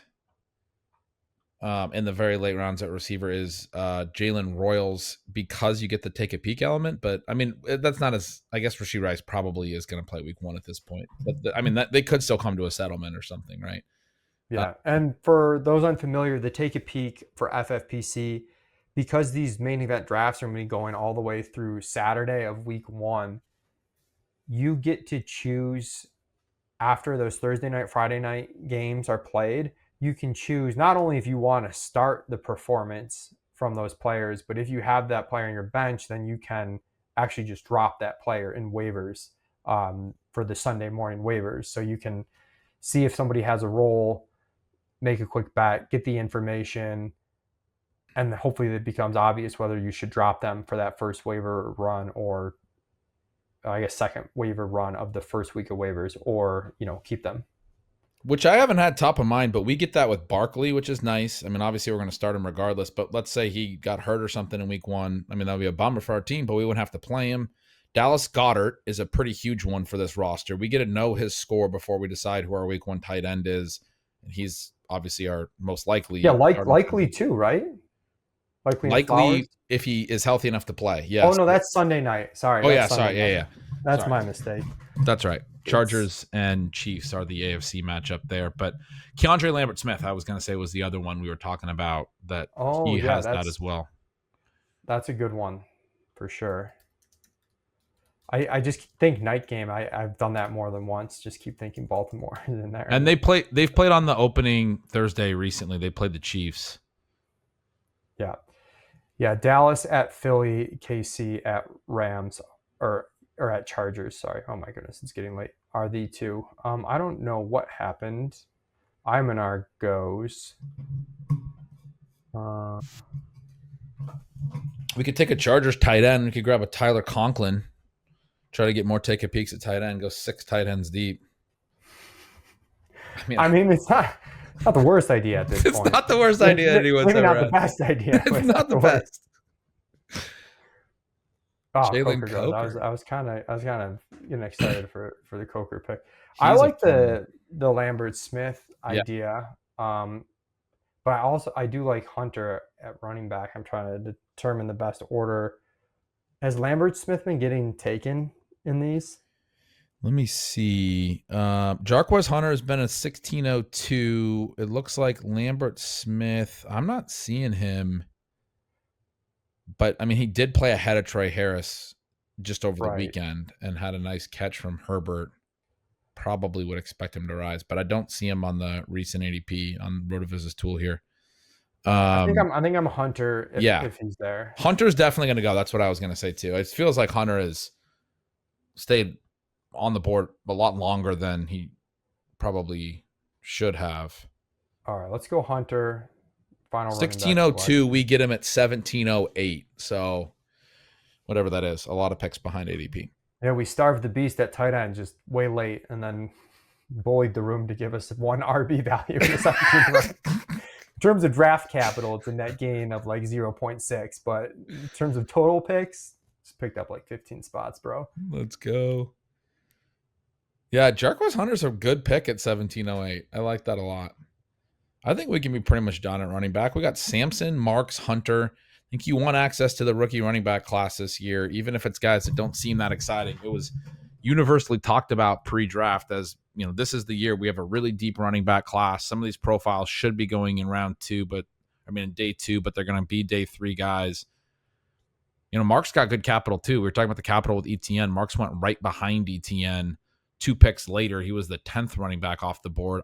in the very late rounds at receiver is Jalen Royals, because you get the take a peek element. But I mean, that's not as, I guess Rashee Rice probably is going to play week 1 at this point. But that they could still come to a settlement or something, right? Yeah. And for those unfamiliar, the take a peek for FFPC, because these main event drafts are going to be going all the way through Saturday of week 1, you get to choose after those Thursday night, Friday night games are played. You can choose not only if you want to start the performance from those players, but if you have that player on your bench, then you can actually just drop that player in waivers for the Sunday morning waivers. So you can see if somebody has a role, make a quick bet, get the information, and hopefully it becomes obvious whether you should drop them for that first waiver run or I guess second waiver run of the first week of waivers, or, keep them. Which I haven't had top of mind, but we get that with Barkley, which is nice. I mean, obviously we're going to start him regardless, but let's say he got hurt or something in week 1. I mean, that would be a bummer for our team, but we wouldn't have to play him. Dallas Goedert is a pretty huge one for this roster. We get to know his score before we decide who our week 1 tight end is. And he's obviously our most likely. Yeah, likely too, right? Likely if he is healthy enough to play. Yes. Oh, no, that's Sunday night. Sorry. Oh, yeah, sorry. Yeah. That's my mistake. That's right. Chargers and Chiefs are the AFC matchup there. But Keandre Lambert-Smith, I was going to say, was the other one we were talking about that he has that as well. That's a good one for sure. I just think night game. I've done that more than once. Just keep thinking Baltimore is in there. And they've played on the opening Thursday recently. They played the Chiefs. Yeah. Yeah. Dallas at Philly, KC at Rams, or at Chargers. Sorry. Oh my goodness, it's getting late. Are the two? I don't know what happened. Imanar goes. We could take a Chargers tight end. We could grab a Tyler Conklin. Try to get more take a peeks at tight end. Go 6 tight ends deep. I mean, it's not the worst idea at this point. It's not the worst idea anyone's maybe ever not had. the best idea. It's not the best. Oh, Jalen Coker goes. Coker. I was kind of getting excited for the Coker pick. He's I like a the Lambert Smith idea, but I do like Hunter at running back. I'm trying to determine the best order. Has Lambert Smith been getting taken in these? Let me see. Jarquez Hunter has been a 1602. It looks like Lambert Smith. I'm not seeing him. But, I mean, he did play ahead of Trey Harris just over the weekend and had a nice catch from Herbert. Probably would expect him to rise, but I don't see him on the recent ADP on RotoViz's tool here. I think I'm Hunter if he's there. Hunter's definitely going to go. That's what I was going to say, too. It feels like Hunter has stayed on the board a lot longer than he probably should have. All right, let's go Hunter. Final 1602, we get him at 1708. So whatever that is, a lot of picks behind ADP. Yeah, we starved the beast at tight end just way late and then bullied the room to give us one RB value. In terms of draft capital, it's a net gain of like 0.6. But in terms of total picks, it's picked up like 15 spots, bro. Let's go. Yeah, Jarquez Hunter's a good pick at 1708. I like that a lot. I think we can be pretty much done at running back. We got Sampson, Marks, Hunter. I think you want access to the rookie running back class this year, even if it's guys that don't seem that exciting. It was universally talked about pre-draft as, you know, this is the year we have a really deep running back class. Some of these profiles should be going in round 2, in day 2, but they're going to be day 3 guys. You know, Marks got good capital too. We were talking about the capital with ETN. Marks went right behind ETN 2 picks later. He was the 10th running back off the board.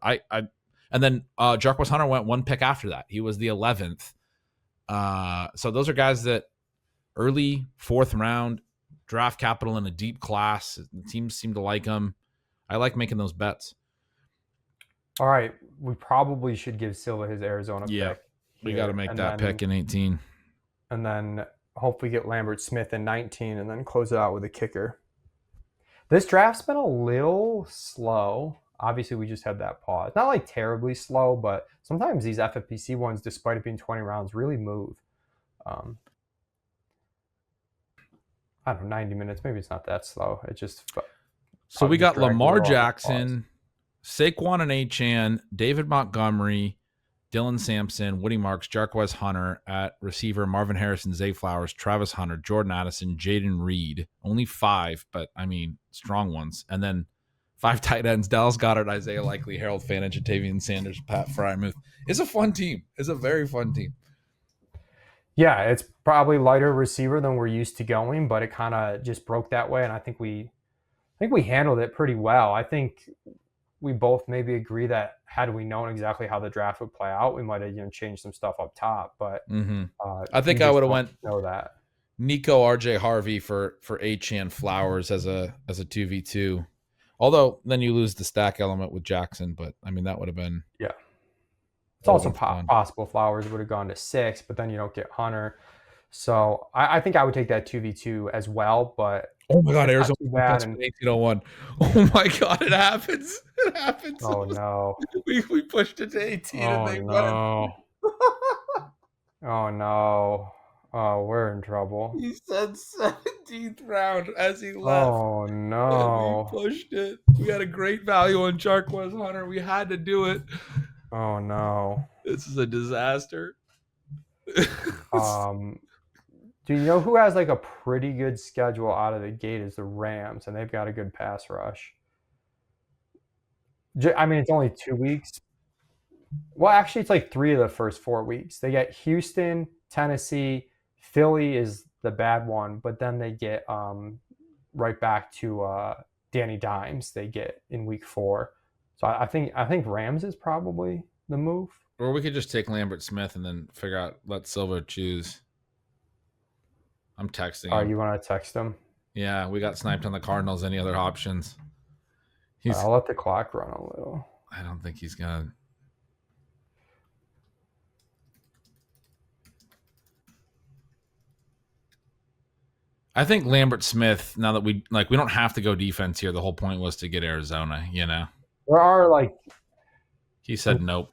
And then Jarquez Hunter went 1 pick after that. He was the 11th. So those are guys that early 4th round draft capital in a deep class. The teams seem to like them. I like making those bets. All right. We probably should give Silva his Arizona pick. Yeah, we got to make that pick in 18. And then hopefully get Lambert Smith in 19 and then close it out with a kicker. This draft's been a little slow. Obviously, we just had that pause. Not like terribly slow, but sometimes these FFPC ones, despite it being 20 rounds, really move. I don't know, 90 minutes. Maybe it's not that slow. It just. So we got Lamar Jackson, Saquon and Achane, David Montgomery, Dylan Sampson, Woody Marks, Jarquez Hunter at receiver, Marvin Harrison, Zay Flowers, Travis Hunter, Jordan Addison, Jaden Reed. Only 5, but I mean, strong ones. And then 5 tight ends, Dallas Goedert, Isaiah Likely, Harold Fana, Jatavian Sanders, Pat Frymuth. It's a fun team. It's a very fun team. Yeah, it's probably lighter receiver than we're used to going, but it kind of just broke that way, and I think we handled it pretty well. I think we both maybe agree that had we known exactly how the draft would play out, we might have changed some stuff up top. But I think I would have went know that Nico RJ Harvey for Achane Flowers as a 2v2. Although then you lose the stack element with Jackson, but I mean that would have been It's also possible Flowers would have gone to 6, but then you don't get Hunter. So I think I would take that 2v2 as well. But oh my God, Arizona 1801. Oh my God, it happens. It happens. Oh no, we pushed it to 18. Oh and they no. Oh no. Oh, we're in trouble. He said 17th round as he left. Oh no. And we pushed it. We had a great value on Jarquez Hunter. We had to do it. Oh no. This is a disaster. Do you know who has like a pretty good schedule out of the gate is the Rams, and they've got a good pass rush. I mean, it's only 2 weeks. Well, actually, it's like 3 of the first 4 weeks. They get Houston, Tennessee, Philly is the bad one, but then they get right back to Danny Dimes they get in week 4. So I think Rams is probably the move. Or we could just take Lambert Smith and then figure out, let Silva choose. I'm texting him. You want to text him? Yeah, we got sniped on the Cardinals. Any other options? I'll let the clock run a little. I don't think he's going to. I think Lambert Smith, now that we don't have to go defense here. The whole point was to get Arizona, There are he said nope.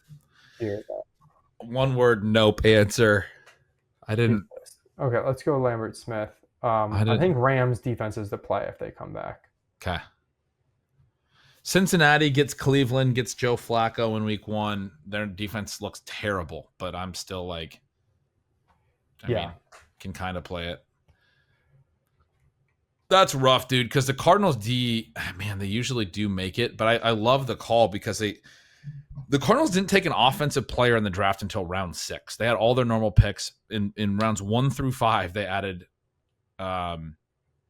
Here. One word nope answer. I didn't. Okay, let's go Lambert Smith. I think Rams defense is the play if they come back. Okay. Cincinnati gets Cleveland, gets Joe Flacco in week 1. Their defense looks terrible, but I'm still I mean, can kind of play it. That's rough, dude, because the Cardinals D, man, they usually do make it, but I love the call because the Cardinals didn't take an offensive player in the draft until round 6. They had all their normal picks. In rounds 1 through 5, they added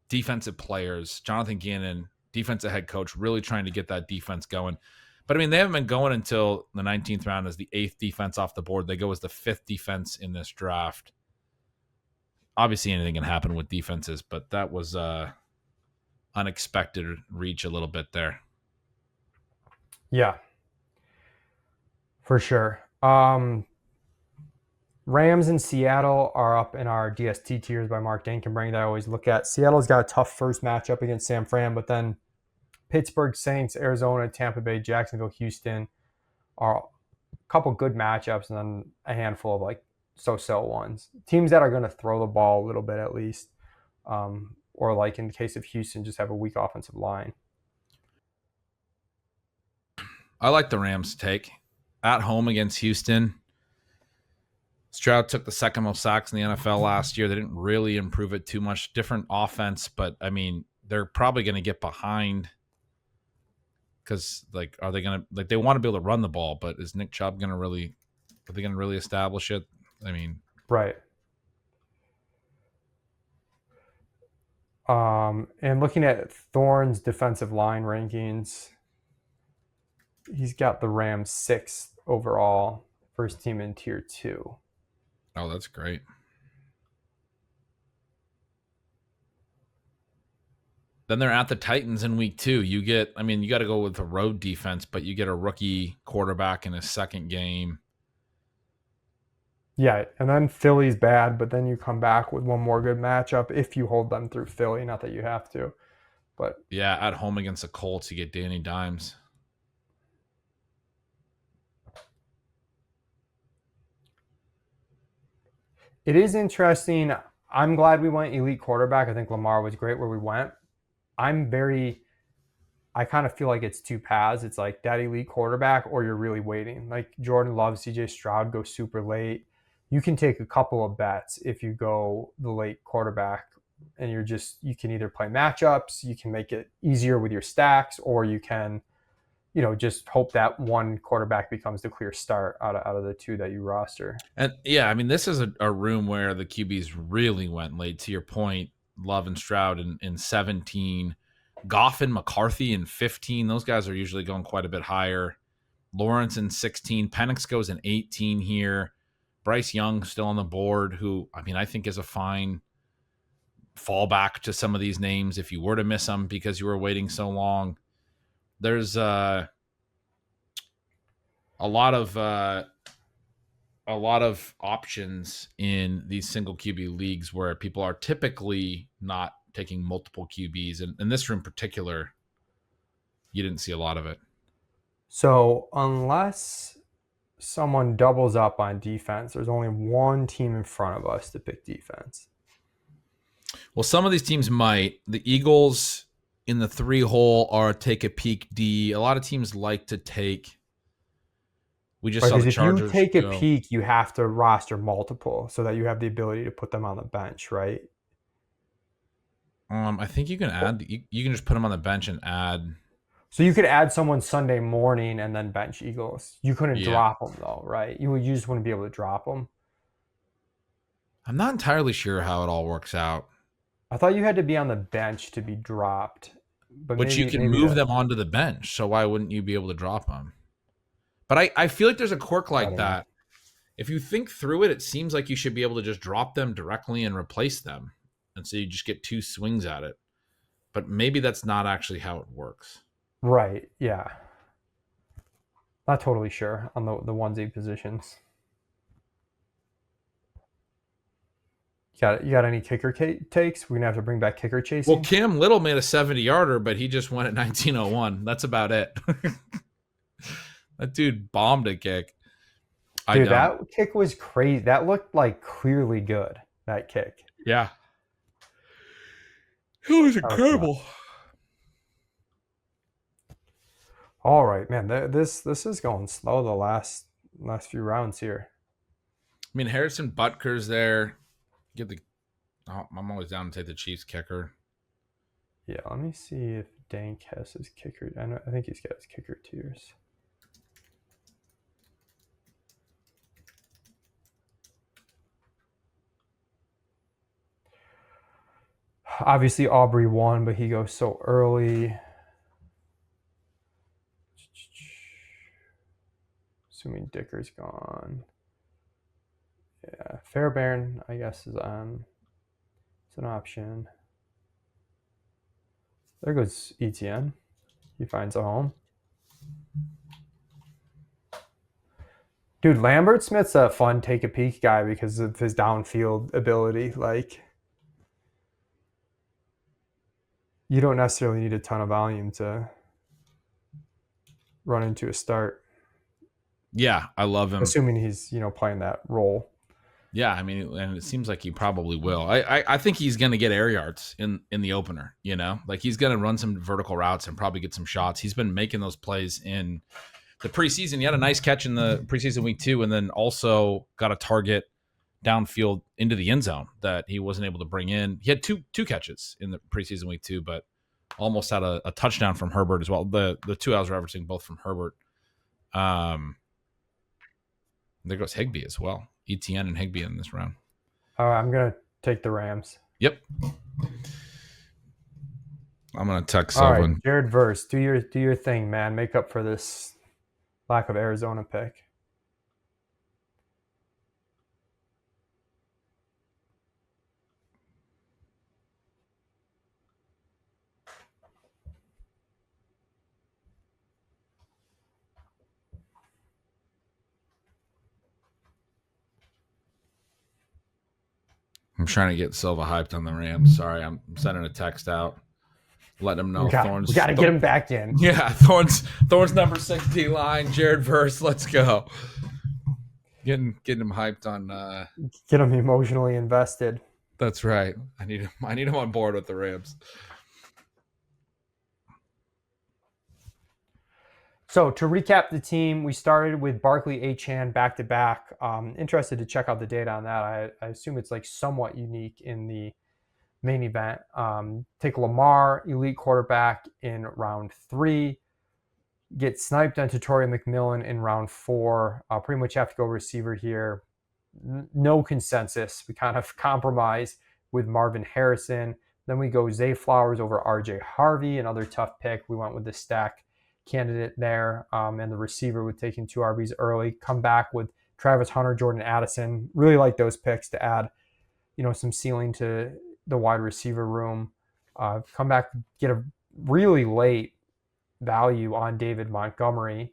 defensive players. Jonathan Gannon, defensive head coach, really trying to get that defense going. But, I mean, they haven't been going until the 19th round as the 8th defense off the board. They go as the 5th defense in this draft. Obviously, anything can happen with defenses, but that was unexpected reach a little bit there. Yeah, for sure. Rams and Seattle are up in our DST tiers by Mark Dankenbring that I always look at. Seattle's got a tough first matchup against San Fran, but then Pittsburgh, Saints, Arizona, Tampa Bay, Jacksonville, Houston are a couple good matchups, and then a handful of so-so ones. Teams that are going to throw the ball a little bit at least, or in the case of Houston, just have a weak offensive line. I like the Rams take. At home against Houston, Stroud took the second most sacks in the NFL last year. They didn't really improve it too much. Different offense, but, I mean, they're probably going to get behind because, are they going to – they want to be able to run the ball, but is Nick Chubb going to really – are they going to really establish it? I mean, right. And looking at Thorne's defensive line rankings, he's got the Rams 6th overall, first team in tier 2. Oh, that's great. Then they're at the Titans in week 2. You got to go with the road defense, but you get a rookie quarterback in his second game. Yeah, and then Philly's bad, but then you come back with one more good matchup if you hold them through Philly. Not that you have to, but yeah, at home against the Colts, you get Danny Dimes. It is interesting. I'm glad we went elite quarterback. I think Lamar was great where we went. I kind of feel like it's two paths. It's like that elite quarterback or you're really waiting. Like Jordan Love, CJ Stroud go super late. You can take a couple of bets if you go the late quarterback and you can either play matchups, you can make it easier with your stacks, or you can, just hope that one quarterback becomes the clear start out of the two that you roster. And yeah, I mean, this is a room where the QBs really went late. To your point, Love and Stroud in 17, Goff and McCarthy in 15. Those guys are usually going quite a bit higher. Lawrence in 16. Penix goes in 18 here. Bryce Young still on the board, who, I think is a fine fallback to some of these names if you were to miss them because you were waiting so long. There's a lot of options in these single QB leagues where people are typically not taking multiple QBs. And in this room in particular, you didn't see a lot of it. So unless someone doubles up on defense, there's only one team in front of us to pick defense. Well, some of these teams might. The Eagles in the 3-hole are take a peek D. A lot of teams like to take. We just saw the Chargers. If you take a peek, you have to roster multiple so that you have the ability to put them on the bench, right? I think you can add. You can just put them on the bench and add. So you could add someone Sunday morning and then bench Eagles. You couldn't drop them though, right? You just wouldn't be able to drop them. I'm not entirely sure how it all works out. I thought you had to be on the bench to be dropped, but Which you maybe can maybe move that them onto the bench. So why wouldn't you be able to drop them? But I feel like there's a quirk I like don't know. that. If you think through it, it seems like you should be able to just drop them directly and replace them. And so you just get 2 swings at it. But maybe that's not actually how it works. Right? Yeah. Not totally sure on the onesie positions. You got any kicker takes? We're gonna have to bring back kicker chasing. Well, Cam Little made a 70-yarder, but he just went at 1901. That's about it. That dude bombed a kick. Dude, that kick was crazy. That looked like clearly good. That kick. Yeah. It was incredible. All right, man. This is going slow the last few rounds here. I mean, Harrison Butker's there. I'm always down to take the Chiefs kicker. Yeah, let me see if Dank has his kicker. I think he's got his kicker tiers. Obviously, Aubrey won, but he goes so early. Assuming Dicker's gone. Yeah, Fairbairn, I guess, is on. It's an option. There goes ETN. He finds a home. Dude, Lambert Smith's a fun take a peek guy because of his downfield ability. Like, you don't necessarily need a ton of volume to run into a start. Yeah, I love him. Assuming he's, playing that role. Yeah, I mean, and it seems like he probably will. I think he's going to get air yards in the opener, Like he's going to run some vertical routes and probably get some shots. He's been making those plays in the preseason. He had a nice catch in the preseason week 2 and then also got a target downfield into the end zone that he wasn't able to bring in. He had two catches in the preseason week 2, but almost had a touchdown from Herbert as well. The 2 I was referencing both from Herbert. There goes Higbee as well. ETN and Higbee in this round. I'm going to take the Rams. Yep. I'm going to text All someone. right, Jared Verse, do your thing, man. Make up for this lack of Arizona pick. I'm trying to get Silva hyped on the Rams. Sorry, I'm sending a text out. Let him know We got to get him back in. Yeah, Thorns number 60 line, Jared Verse. Let's go. Getting him hyped on. Get him emotionally invested. That's right. I need him on board with the Rams. So to recap the team, we started with Barkley, Achane back-to-back. Interested to check out the data on that. I assume it's like somewhat unique in the main event. Take Lamar, elite quarterback, in round 3. Get sniped on Tutorial McMillan in round 4. Pretty much have to go receiver here. No consensus. We kind of compromise with Marvin Harrison. Then we go Zay Flowers over RJ Harvey, another tough pick. We went with the stack candidate there, and the receiver with taking 2 RBs early. Come back with Travis Hunter, Jordan Addison. Really like those picks to add, some ceiling to the wide receiver room. Come back, get a really late value on David Montgomery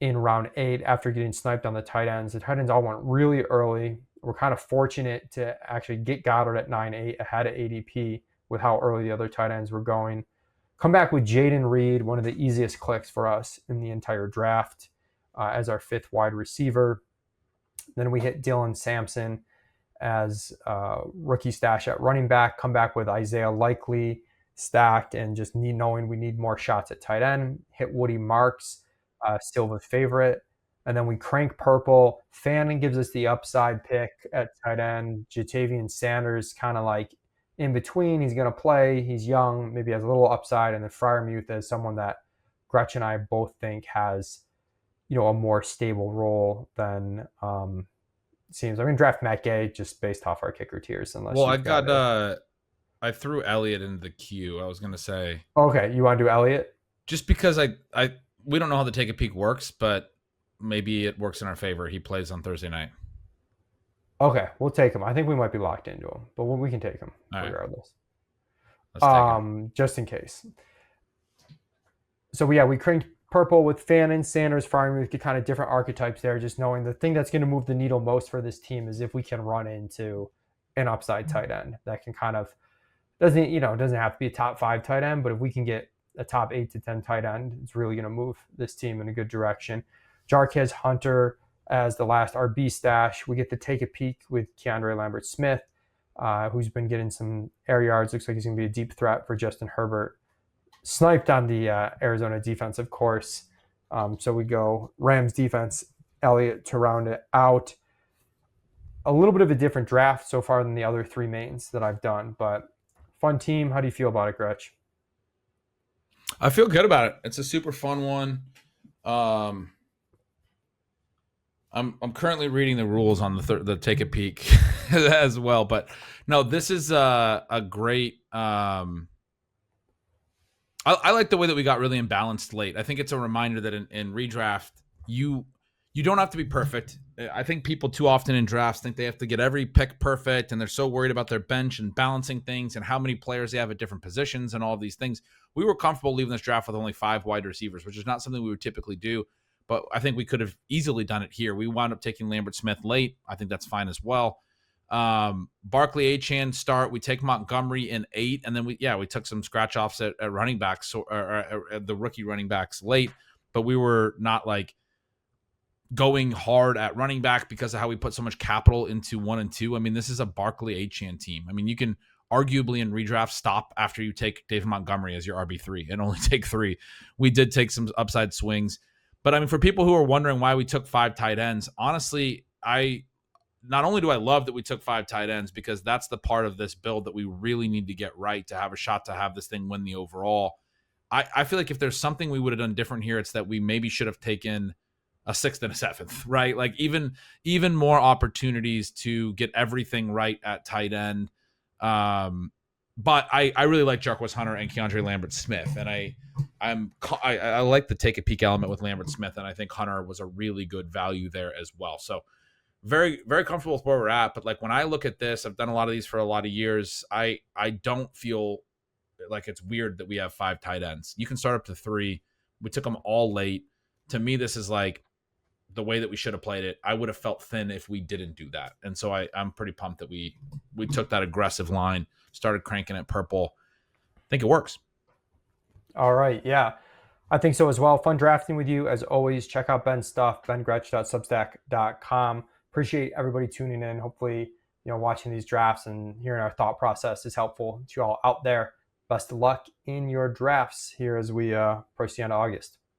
in round 8 after getting sniped on the tight ends. The tight ends all went really early. We're kind of fortunate to actually get Goedert at 9-8 ahead of ADP with how early the other tight ends were going. Come back with Jaden Reed, one of the easiest clicks for us in the entire draft, as our 5th wide receiver. Then we hit Dylan Sampson as rookie stash at running back. Come back with Isaiah Likely stacked, and just knowing we need more shots at tight end. Hit Woody Marks, Silva's favorite. And then we crank purple. Fanning gives us the upside pick at tight end. Jatavian Sanders kind of like in between. He's going to play. He's young, maybe has a little upside. And then Freiermuth as someone that Gretch and I both think has, a more stable role than seems. I'm going to draft Matt Gay just based off our kicker tiers. Unless well, I got I threw Elliott into the queue. I was gonna say Okay, you want to do Elliott? just because we don't know how the take a peek works, but maybe it works in our favor. He plays on Thursday night. Okay, we'll take him. I think we might be locked into him, but we can take him All right. regardless. Let's take him. Just in case. So we cranked purple with Fannin, Sanders, Freiermuth, get kind of different archetypes there. Just knowing the thing that's going to move the needle most for this team is if we can run into an upside tight end that can kind of doesn't have to be a top 5 tight end, but if we can get a top 8 to 10 tight end, it's really going to move this team in a good direction. Jarquez Hunter as the last RB stash. We get to take a peek with Keandre Lambert-Smith, who's been getting some air yards. Looks like he's going to be a deep threat for Justin Herbert. Sniped on the Arizona defense, of course. So we go Rams defense, Elliott to round it out. A little bit of a different draft so far than the other 3 mains that I've done, but fun team. How do you feel about it, Gretch? I feel good about it. It's a super fun one. I'm currently reading the rules on the take a peek as well, but no, this is a great. I like the way that we got really imbalanced late. I think it's a reminder that in redraft, you don't have to be perfect. I think people too often in drafts think they have to get every pick perfect, and they're so worried about their bench and balancing things and how many players they have at different positions and all of these things. We were comfortable leaving this draft with only 5 wide receivers, which is not something we would typically do, but I think we could have easily done it here. We wound up taking Lambert-Smith late. I think that's fine as well. Barkley, Achane start. We take Montgomery in 8, and then we took some scratch offs at running backs or the rookie running backs late, but we were not like going hard at running back because of how we put so much capital into 1 and 2. I mean, this is a Barkley Achane team. I mean, you can arguably in redraft stop after you take David Montgomery as your RB3 and only take 3. We did take some upside swings, but I mean, for people who are wondering why we took 5 tight ends, honestly, not only do I love that we took 5 tight ends, because that's the part of this build that we really need to get right to have a shot to have this thing win the overall. I feel like if there's something we would have done different here, it's that we maybe should have taken a 6th and a 7th, right? Like even more opportunities to get everything right at tight end. But I really like Jarquez Hunter and Keandre Lambert-Smith, and I like the take a peek element with Lambert-Smith, and I think Hunter was a really good value there as well. So very, very comfortable with where we're at. But like when I look at this, I've done a lot of these for a lot of years. I don't feel like it's weird that we have 5 tight ends. You can start up to 3. We took them all late. To me, this is like the way that we should have played it. I would have felt thin if we didn't do that. And so I'm pretty pumped that we took that aggressive line, started cranking it purple. I think it works. All right. Yeah, I think so as well. Fun drafting with you as always. Check out Ben's stuff, bengretch.substack.com. Appreciate everybody tuning in. Hopefully, watching these drafts and hearing our thought process is helpful to you all out there. Best of luck in your drafts here as we approach the end of August.